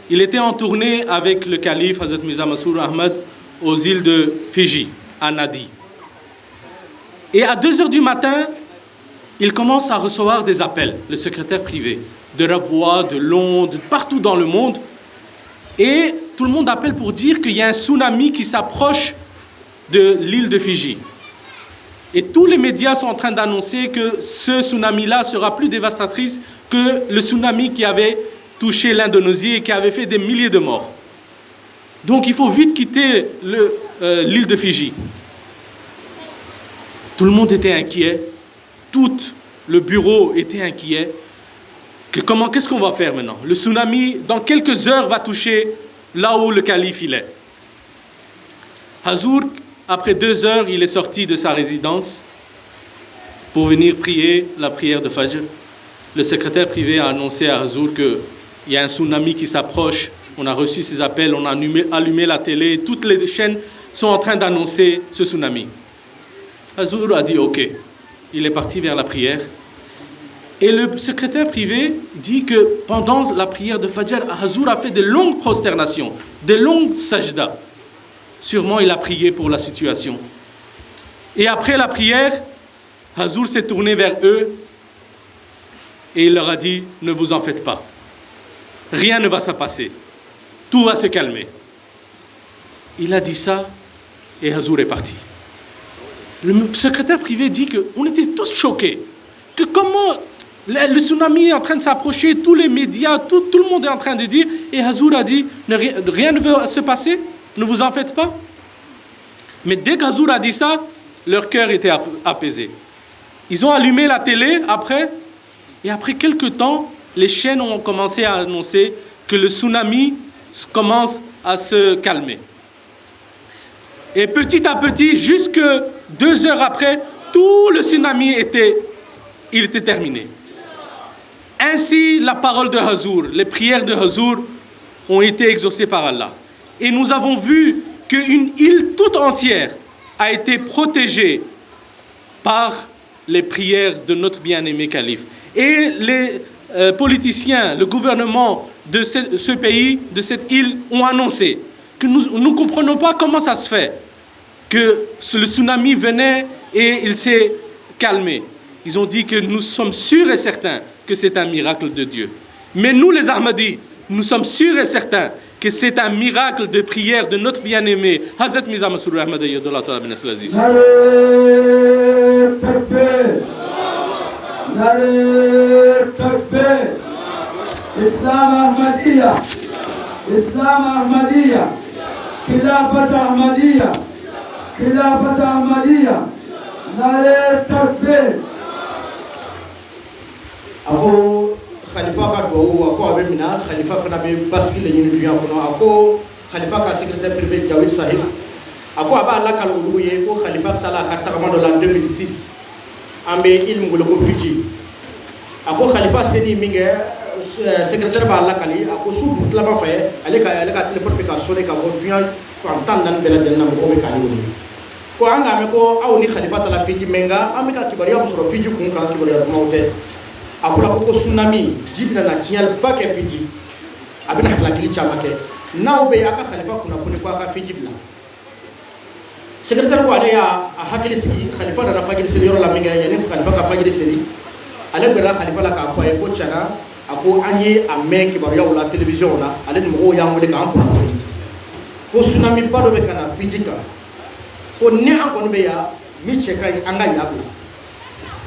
S6: il était en tournée avec le calife Hazrat Mirza Masroor Ahmad aux îles de Fidji, à Nadi. Et à 2 h du matin, il commence à recevoir des appels, le secrétaire privé, de Rabwa, de Londres, partout dans le monde. Et tout le monde appelle pour dire qu'il y a un tsunami qui s'approche de l'île de Fidji. Et tous les médias sont en train d'annoncer que ce tsunami-là sera plus dévastatrice que le tsunami qui avait touché l'Indonésie et qui avait fait des milliers de morts. Donc il faut vite quitter l'île de Fidji. Tout le monde était inquiet. Tout le bureau était inquiet. Qu'est-ce qu'on va faire maintenant? Le tsunami, dans quelques heures, va toucher là où le calife il est. Hazur, après 2 heures, il est sorti de sa résidence pour venir prier la prière de Fajr. Le secrétaire privé a annoncé à Hazur qu'il y a un tsunami qui s'approche. On a reçu ces appels, on a allumé la télé. Toutes les chaînes sont en train d'annoncer ce tsunami. Hazur a dit OK. Il est parti vers la prière. Et le secrétaire privé dit que pendant la prière de Fajr, Hazur a fait de longues prosternations, de longues sajdas. Sûrement, il a prié pour la situation. Et après la prière, Hazur s'est tourné vers eux et il leur a dit « Ne vous en faites pas. Rien ne va se passer. Tout va se calmer. » Il a dit ça et Hazur est parti. Le secrétaire privé dit qu'on était tous choqués. Que comment le tsunami est en train de s'approcher, tous les médias, tout le monde est en train de dire. Et Hazur a dit « Rien ne va se passer. Ne vous en faites pas. » Mais dès qu'Hazur a dit ça, leur cœur était apaisé. Ils ont allumé la télé après, et après quelques temps, les chaînes ont commencé à annoncer que le tsunami commence à se calmer. Et petit à petit, jusque 2 heures après, tout le tsunami était terminé. Ainsi, la parole de Hazur, les prières de Hazur ont été exaucées par Allah. Et nous avons vu qu'une île toute entière a été protégée par les prières de notre bien-aimé calife. Et les politiciens, le gouvernement de ce pays, de cette île, ont annoncé que nous ne comprenons pas comment ça se fait que le tsunami venait et il s'est calmé. Ils ont dit que nous sommes sûrs et certains que c'est un miracle de Dieu. Mais nous, les Ahmadis, nous sommes sûrs et certains que c'est un miracle de prière de notre bien-aimé Hazrat Mirza Masroor Ahmad Ayyadullah Ta'ala bin Asl-Aziz.
S1: Islam Ahmadiyya, Islam Ahmadiyya, Khilafat Ahmadiyya, Khilafat Ahmadiyya, Nare Takbir.
S7: Ako khalifa ka duwawu ako abe mina khalifa fana be basiki le nyini dunya kono ako khalifa ka secrétaire privé Jawid Sahib ako aba Allah kala ulugu ye ko khalifa tala ka tagama do la 2006 ambe ilmu ngolo ko Fidji ako khalifa seni minge secrétaire ba Allah kali ako su butla ba faye ale ka téléphone be ka sonné ka ko dunya ko antandan bela denna ko be ka ni ko anga me ko awni khalifa tala Fidji menga amika kibariya musoro Fidji kun ka kibariya mawte akula ko tsunami jibna na tinyal bake Fidji abina halakili chamake naw be aka khalifa kuna kuni ko aka Fidji bla secrétaire ko ale ya hakili sigi khalifa da fajiri seli yoro la minga yani khalifa ka fajiri seli ale gbera khalifa la ka ko e ko chana ako anye ame kibaru ya wala television la ale mo ya ngole ka ampuna ko tsunami bado be kana Fidji ka ko ne an ko be ya mi cheka anga yabla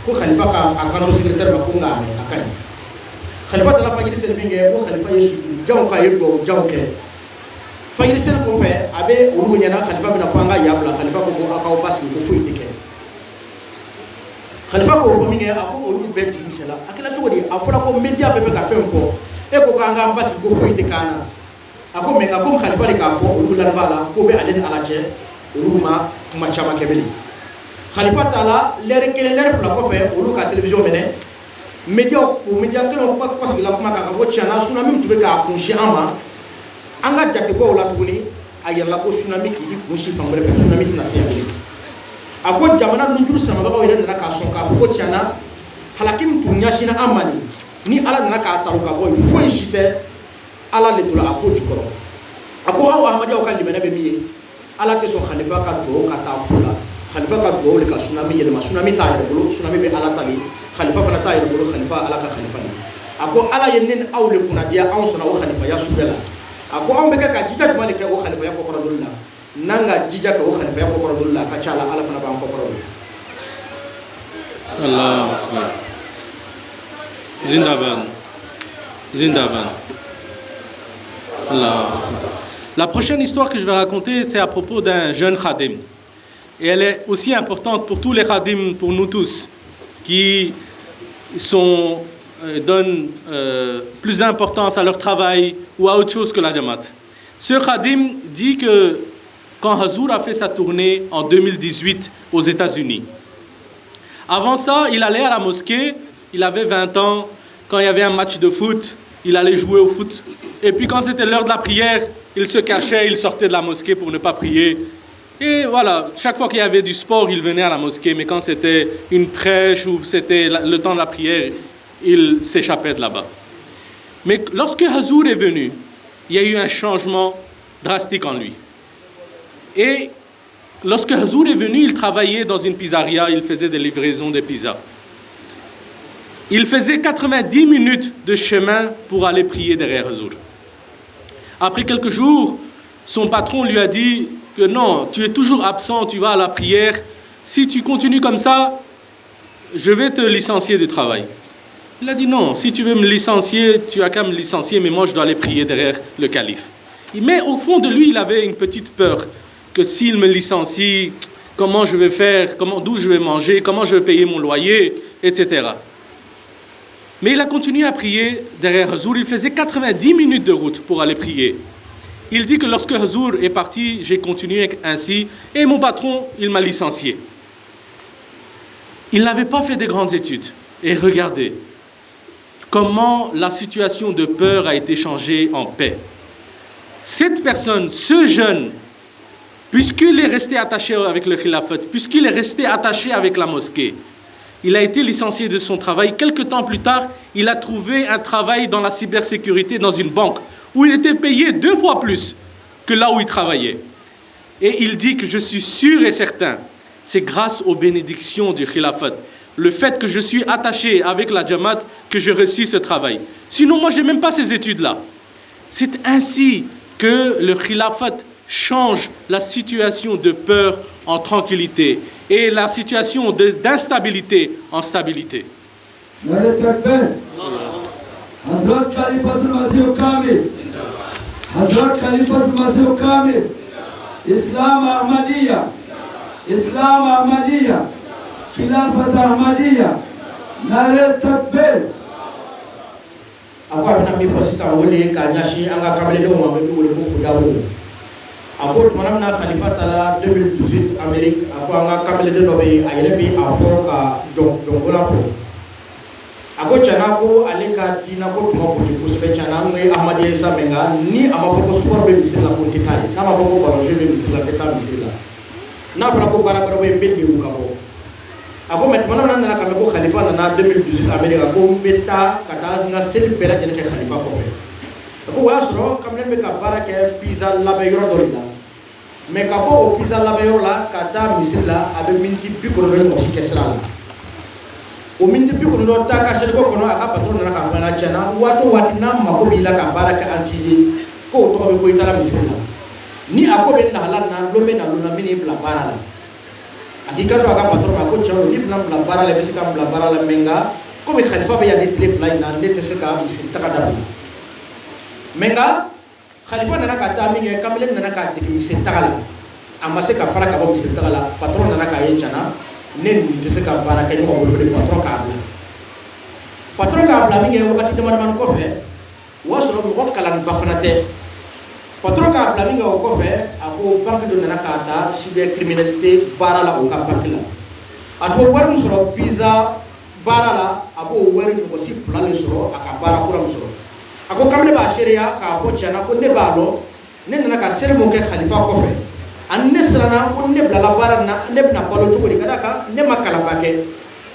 S7: ko khalifa ka akanto secrétaire ba kunga akani khalifa tala fajiri sel binge ko khalifa yesu jaw ka yego jaw ke fajiri sel ko fe abe ulu nyana khalifa bina fanga yabla khalifa ko akaw basi ko fuiti ke khalifa ko minge ako ulu be ti misela akela jodi afula ko media be ka fem ko e ko kanga basi ko fuiti kana ako menga ko khalifa le ka fo ulu lan bala ko be alen alache ulu ma chama kebeli khalifa tala lere kele lere fula ko fe olu ka télévision mene media kelo ko ko sigila kuma ka ko chana tsunami mutube ka kunshi ama anga jate ko la tuguni ayalla ko tsunami ki kunshi fambere tsunami na se yabili ako jamana nunjuru samabagaw yɛrɛ nana k'a sɔn k'a fɔ ko tiɲɛna halakim tun ɲɛsina an ma ni ala nana k'a taro ka bɔ yen foyi si tɛ ala le donna a ko jukɔrɔ a ko aw ahmadiyaw ka limɛnɛ bɛ min ye ala tɛ sɔn khalifa ka dugawu ka taa fu la khalifa ka dugawu le ka tsunami yɛlɛma tsunami t'a yɛrɛ bolo tsunami bɛ ala ta le khalifa fana t'a yɛrɛ bolo khalifa ala ka khalifa le a ko ala ye ne ni aw le kunnadiya anw sɔnna o khalifaya suguya la a ko anw bɛ kɛ ka jija jumɛn de kɛ o khalifaya kɔkɔrɔdoli la n'an ka jija kɛ o khalifaya kɔkɔrɔdoli la a ka ca la ala fana b'an kɔkɔrɔdoli.
S6: Allah Akbar. Zindaban. Zindaban. Allah Akbar. La prochaine histoire que je vais raconter, c'est à propos d'un jeune khadim. Et elle est aussi importante pour tous les khadim, pour nous tous, qui donnent plus d'importance à leur travail ou à autre chose que la Jamaat. Ce khadim dit que quand Hazour a fait sa tournée en 2018 aux États-Unis, avant ça, il allait à la mosquée, il avait 20 ans, quand il y avait un match de foot, il allait jouer au foot. Et puis quand c'était l'heure de la prière, il se cachait, il sortait de la mosquée pour ne pas prier. Et voilà, chaque fois qu'il y avait du sport, il venait à la mosquée, mais quand c'était une prêche ou c'était le temps de la prière, il s'échappait de là-bas. Mais lorsque Hazour est venu, il y a eu un changement drastique en lui. Et lorsque Hazour est venu, il travaillait dans une pizzeria, il faisait des livraisons de pizzas. Il faisait 90 minutes de chemin pour aller prier derrière Hazour. Après quelques jours, son patron lui a dit que non, tu es toujours absent, tu vas à la prière. Si tu continues comme ça, je vais te licencier du travail. Il a dit non, si tu veux me licencier, tu as qu'à me licencier, mais moi je dois aller prier derrière le calife. Mais au fond de lui, il avait une petite peur que s'il me licencie, comment je vais faire, d'où je vais manger, comment je vais payer mon loyer, etc. Mais il a continué à prier derrière Hazour. Il faisait 90 minutes de route pour aller prier. Il dit que lorsque Hazour est parti, j'ai continué ainsi et mon patron, il m'a licencié. Il n'avait pas fait de grandes études. Et regardez comment la situation de peur a été changée en paix. Cette personne, ce jeune, puisqu'il est resté attaché avec le khilafat, puisqu'il est resté attaché avec la mosquée, il a été licencié de son travail. Quelque temps plus tard, il a trouvé un travail dans la cybersécurité dans une banque où il était payé 2 fois plus que là où il travaillait. Et il dit que je suis sûr et certain, c'est grâce aux bénédictions du khilafat, le fait que je suis attaché avec la Jamaat, que j'ai reçu ce travail. Sinon, moi, je n'ai même pas ces études-là. C'est ainsi que le khilafat change la situation de peur en tranquillité et la situation d'instabilité en stabilité.
S1: Hazrat Khalifatul Masih Kamil, Hazrat Khalifatul Masih Kamil, Islam Ahmadiyya, Khilafat Ahmadiyya, Nare Takbir.
S7: Ako abina mi fo sisan wole ka ɲasi an ka kamaledenw ma bɛ wele ko Khudawo. Ako tumana mina Khalifa tala 2018 Amérique, ako an ka kamaleden dɔ bɛ yen a yɛrɛ bi a fɔ ka jɔngola fɔ. Ako tiɲɛna ko ale ka diina ko tuma kun tɛ kosɛbɛ tiɲɛna an ye Ahmadiyya sa mɛ nka ni a ma fɔ ko sport bɛ misiri la ko n tɛ taa ye, n'a ma fɔ ko ballon jeu bɛ misiri la n tɛ taa misiri la, n'a fɔra ko baara wɛrɛ bɛ yen n bɛ lebu ka bɔ. Ako mɛ tumana mina nana ka mɛn ko Khalifa nana 2018 Amérique, ako n bɛ taa ka taa n ka seli bɛɛ lajɛlen kɛ Khalifa kɔfɛ. Ako o y'a sɔrɔ kamalen bɛ ka baara kɛ pizza labɛn yɔrɔ dɔ de la, mɛ ka bɔ o pizza labɛn yɔrɔ la ka taa misiri la a bɛ miniti 90 mɔgɔsi kɛ sira la. O miniti 90 ta ka seliko kɔnɔ a ka patron nana k'a fɔ ɲɛna tiɲɛna waati o waati n'a mako b'i la ka baara kɛ an t'i ye ko o tɔgɔ bɛ ko i taara misiri la, ni a ko bɛ lahala na lon bɛ na lon na min n'i bila baara la, a k'i ka to a ka patron ma ko tiɲɛ don n'i bɛna bila baara la i bɛ se ka bila baara la mɛ nka komi Khalifa bɛ yan ni tile fila in na ne tɛ se ka misiri taga dabila. Mɛ nka Khalifa nana ka taa min kɛ kamalen nana k'a dege misiri taga la, a ma se ka fara ka bɔ misiri taga la, patron nana k'a ye tiɲɛna ne nin tɛ se ka baara kɛ ni mɔgɔ bolo patron k'a bila. Patron k'a bila min kɛ wagati damadamani kɔfɛ o y'a sɔrɔ mɔgɔ kalanniba fana tɛ. Patron k'a bila min kɛ o kɔfɛ a ko banque dɔ nana k'a ta cybercriminalité baara la o ka banque la. A t'o wari min sɔrɔ visa baara la a b'o wari mɔgɔsi 2 de sɔrɔ a ka baara kura min sɔrɔ. A ko kamalen b'a seereya k'a fɔ tiɲɛna ko ne b'a dɔn ne nana ka seli mun kɛ Khalifa kɔfɛ an ne sirana ko ne bila la baara na ne bɛna balo cogo di ka d'a kan ne ma kalanba kɛ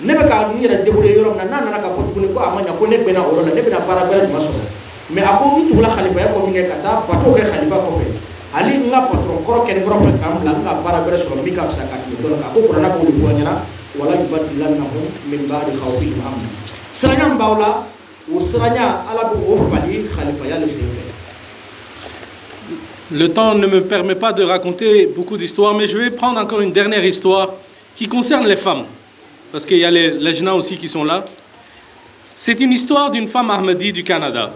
S7: ne bɛ ka n yɛrɛ débrouiller yɔrɔ min na n'a nana k'a fɔ tuguni ko a ma ɲa ko ne bɛna o yɔrɔ la ne bɛna baara wɛrɛ jumɛn sɔrɔ mais a ko n tugula khalifaya kɔ min kɛ ka taa bateau kɛ khalifa kɔfɛ hali n ka patron kɔrɔ kɛ n kɔrɔ fɛ k'an bila n ka baara wɛrɛ sɔrɔ min ka fisa ka tɛmɛ dɔɔnin kan a ko kuranɛ k'o de fɔ an ɲɛna wala yubadilannahum min ba'di khawfihim amna siranya min b'aw la o siranya ala bɛ o fali khalifaya le senfɛ.
S6: Le temps ne me permet pas de raconter beaucoup d'histoires, mais je vais prendre encore une dernière histoire qui concerne les femmes, parce qu'il y a les lejna aussi qui sont là. C'est une histoire d'une femme Ahmadi du Canada.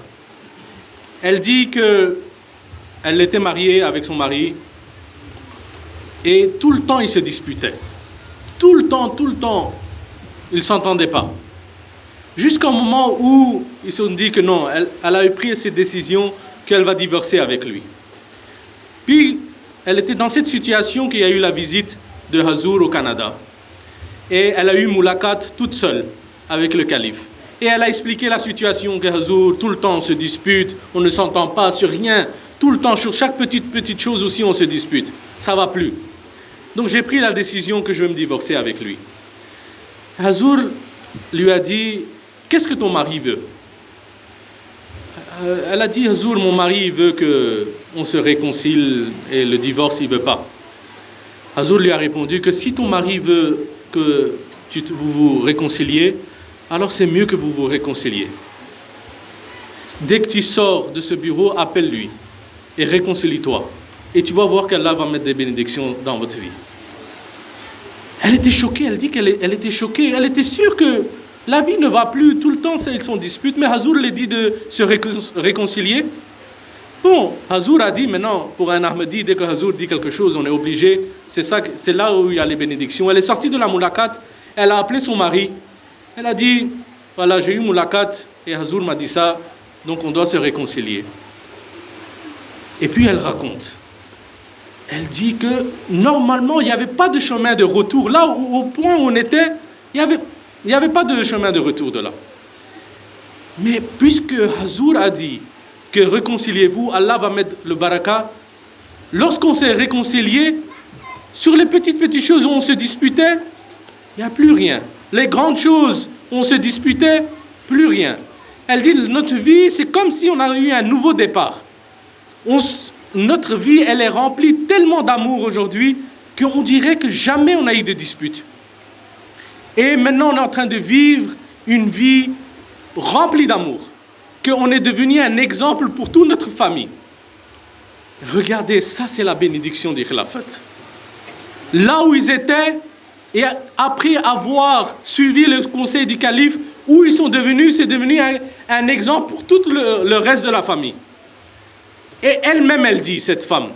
S6: Elle dit qu'elle était mariée avec son mari et tout le temps ils se disputaient. Tout le temps, ils ne s'entendaient pas. Jusqu'au moment où ils se sont dit que non, elle a pris cette décision qu'elle va divorcer avec lui. Puis, elle était dans cette situation qu'il y a eu la visite de Hazour au Canada. Et elle a eu Moulakat toute seule avec le calife. Et elle a expliqué la situation que Hazour, tout le temps on se dispute, on ne s'entend pas sur rien. Tout le temps, sur chaque petite chose aussi, on se dispute. Ça ne va plus. Donc j'ai pris la décision que je vais me divorcer avec lui. Hazour lui a dit, qu'est-ce que ton mari veut? Elle a dit, Hazour, mon mari veut qu'on se réconcilie et le divorce, il ne veut pas. Hazour lui a répondu que si ton mari veut que vous vous réconciliez, alors c'est mieux que vous vous réconciliez. Dès que tu sors de ce bureau, appelle-lui et réconcilie-toi. Et tu vas voir qu'Allah va mettre des bénédictions dans votre vie. Elle était choquée, elle dit qu'elle était choquée, elle était sûre que la vie ne va plus, tout le temps ils sont en dispute, mais Hazour lui dit de se réconcilier. Bon, Hazour a dit maintenant, pour un Ahmadi, dès que Hazour dit quelque chose, on est obligé, c'est là où il y a les bénédictions. Elle est sortie de la moulakat, elle a appelé son mari, elle a dit, voilà, j'ai eu moulakat, et Hazour m'a dit ça, donc on doit se réconcilier. Et puis elle raconte. Elle dit que normalement, il n'y avait pas de chemin de retour. Là, au point où on était, il n'y avait pas de chemin de retour de là. Mais puisque Hazour a dit que réconciliez-vous, Allah va mettre le baraka, lorsqu'on s'est réconcilié, sur les petites choses où on se disputait, il n'y a plus rien. Les grandes choses où on se disputait, plus rien. Elle dit, notre vie, c'est comme si on a eu un nouveau départ. Notre vie, elle est remplie tellement d'amour aujourd'hui qu'on dirait que jamais on a eu de dispute. Et maintenant, on est en train de vivre une vie remplie d'amour, qu'on est devenu un exemple pour toute notre famille. Regardez, ça c'est la bénédiction du Khilafat. Là où ils étaient, et après avoir suivi le conseil du calife, où ils sont devenus, c'est devenu un exemple pour tout le reste de la famille. Et elle-même, elle dit, cette femme,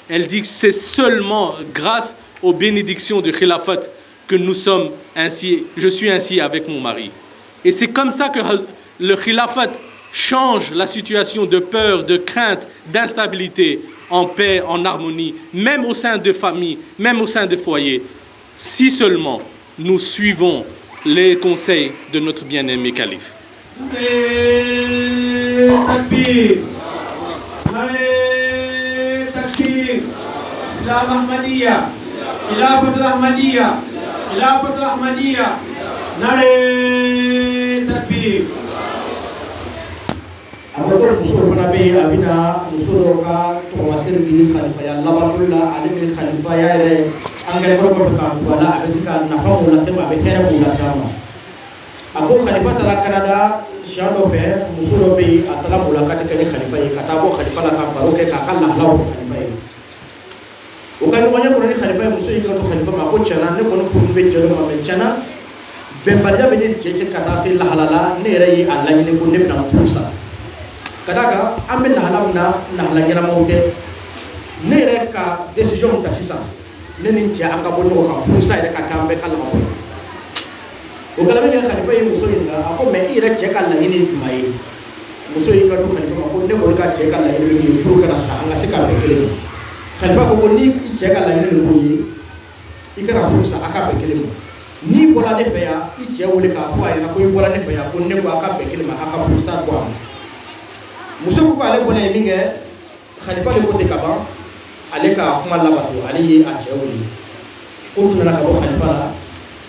S6: elle dit que c'est seulement grâce aux bénédictions du Khilafat que nous sommes ainsi, je suis ainsi avec mon mari. Et c'est comme ça que le Khilafat change la situation de peur, de crainte, d'instabilité en paix, en harmonie, même au sein de familles, même au sein de foyers. Si seulement nous suivons les conseils de notre bien-aimé calife.
S3: Islam Ahmadiyya, Khilafat Ahmadiyya, Khilafat Ahmadiyya, Nare Takbir.
S7: Abato muso fana be abina muso do ka to wasir bi khalifa ya labatulla alimi khalifa ya re angal ko ka wala abisika nafa wala sema be tere wala sama ako khalifa tala Canada shando fe muso do be atala mulakati ke khalifa yi katabo khalifa la ka baroke ka kala lawo khalifa yi o kan wanya ko ni khalifa muso yi ko khalifa ma ko chana ne ko no fu be jelo ma be chana bembalya be ni jeje kata se la halala ne re yi Allah ni ko ne na fusa kadaka amel la halam na hala nyana mawte ne re ka decision ta sisa ne nin ja anga bonno ka fusa ida ka kambe kala ma o kala be khalifa yi muso yi nga ako me ira je kala ni tumai muso yi ka to khalifa ko ne ko ka je kala ni fu kana sa anga se ka be kele khalifa ko ni je kala ni ko yi ikara fusa aka be kele ni bola ne fe ya i je wole ka fu ay na ko bola ne fe ya ko ne ko aka be kele ma aka fusa ko am muso ko ale bola minge khalifa le côté kaban ale ka kuma labato ale ye a cɛ wuli ko tun nana ka bɔ khalifa la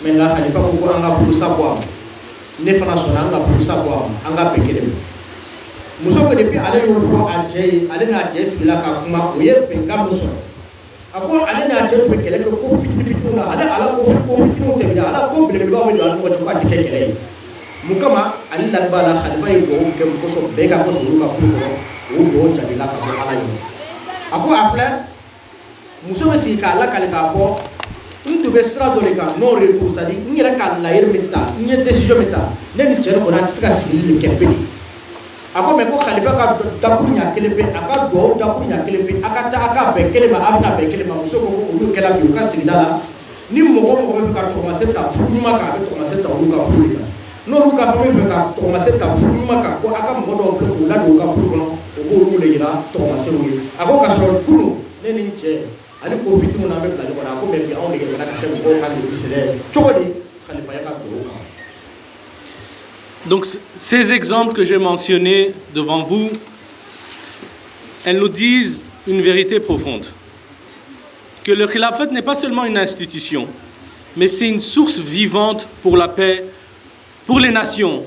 S7: mais nka khalifa ko an ka furusa bɔ a ma ne fana sɔnna an ka furusa bɔ a ma an ka bɛn kelen ma muso ko depuis ale y'o fɔ a cɛ ye ale n'a cɛ sigila ka kuma o ye bɛnkan min sɔrɔ a ko ale n'a cɛ tun bɛ kɛlɛ kɛ ko fitini fitiniw na ale ala ko fitiniw tɛmɛna ala ko belebelebaw bɛ don a ni ɲɔgɔn cɛ ko a tɛ kɛ kɛlɛ ye mun kama ale laniba la khalifa ye dugawu kɛ kosɔn bɛɛ ka kosɔn olu ka furu kɔnɔ o dugawu jabila ka bɔ ala ye a ko a filɛ muso bɛ sigi k'a lakale k'a fɔ n tun bɛ sira dɔ de kan n'o retour c'est à dire n yɛrɛ ka laɲini min ta n ye décision min ta ne ni cɛ ni kɔni an tɛ se ka sigili de kɛ bilen a ko mais ko khalifa ka dakuru ɲa kelen pe a ka dugawu dakuru ɲa kelen pe a ka taa a ka bɛn kelen ma a bɛna bɛn kelen ma muso ko olu kɛra bi u ka sigida la ni mɔgɔ mɔgɔ bɛ fɛ ka tɔgɔmase ta furu ɲuman kan a bɛ tɔgɔmase ta olu ka furu de kan n'olu ka fɛn bɛ fɛ ka tɔgɔmase ta furu ɲuman kan ko a ka mɔgɔ dɔw filɛ k'u ladon u ka furu kɔnɔ o b'olu de yira tɔgɔmasew ye a ko k'a sɔrɔ kunun ne ni n cɛ ale ko fitiniw na an bɛ bila ɲɔgɔn na a ko mais bi anw de yɛlɛmana ka kɛ mɔgɔw ka legisɛnɛ cogo di khalifaya ka dugawu kan.
S6: Donc ces exemples que j'ai mentionnés devant vous, elles nous disent une vérité profonde. Que le khilafat n'est pas seulement une institution, mais c'est une source vivante pour la paix, pour les nations,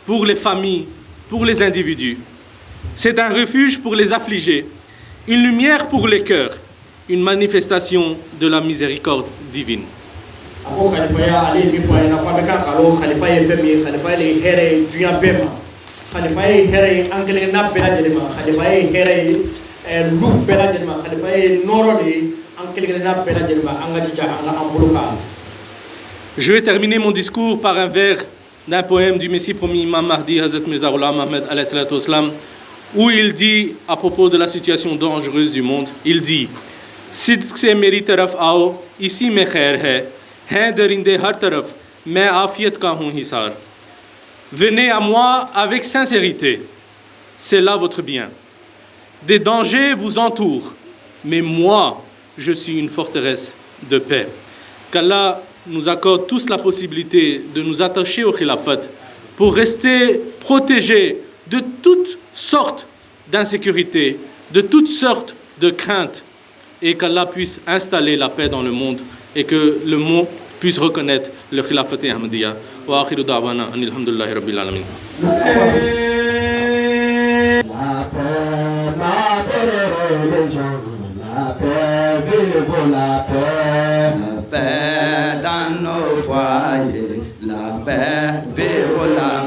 S6: pour les familles, pour les individus. C'est un refuge pour les affligés, une lumière pour les cœurs, une manifestation de la miséricorde divine.
S7: Ako khalifaya ale mi fo ina ko be ka kalo khalifa ye femi khalifa ye here dunya bema khalifa ye here angele na bela jelema khalifa ye here lu bela jelema khalifa ye noro de angele na bela jelema anga jija anga ambuluka.
S6: Je vais terminer mon discours par un vers d'un poème du Messie promis Imam Mahdi Hazrat Mirza Ghulam Ahmed alayhi salatu wassalam, où il dit à propos de la situation dangereuse du monde, il dit: Sidq se meri taraf ao, ici mein khair hai. Venez à moi avec sincérité, c'est là votre bien. Des dangers vous entourent, mais moi, je suis une forteresse de paix. Qu'Allah nous accorde tous la possibilité de nous attacher au khilafat pour rester protégés de toutes sortes d'insécurité, de toutes sortes de craintes, et qu'Allah puisse installer la paix dans le monde et que le monde puisse reconnaître le khilafat ahmadiyya. Wa akhiru da'wana anil hamdulillahi rabbil alamin.
S2: La paix dans nos foyers, la paix, vive la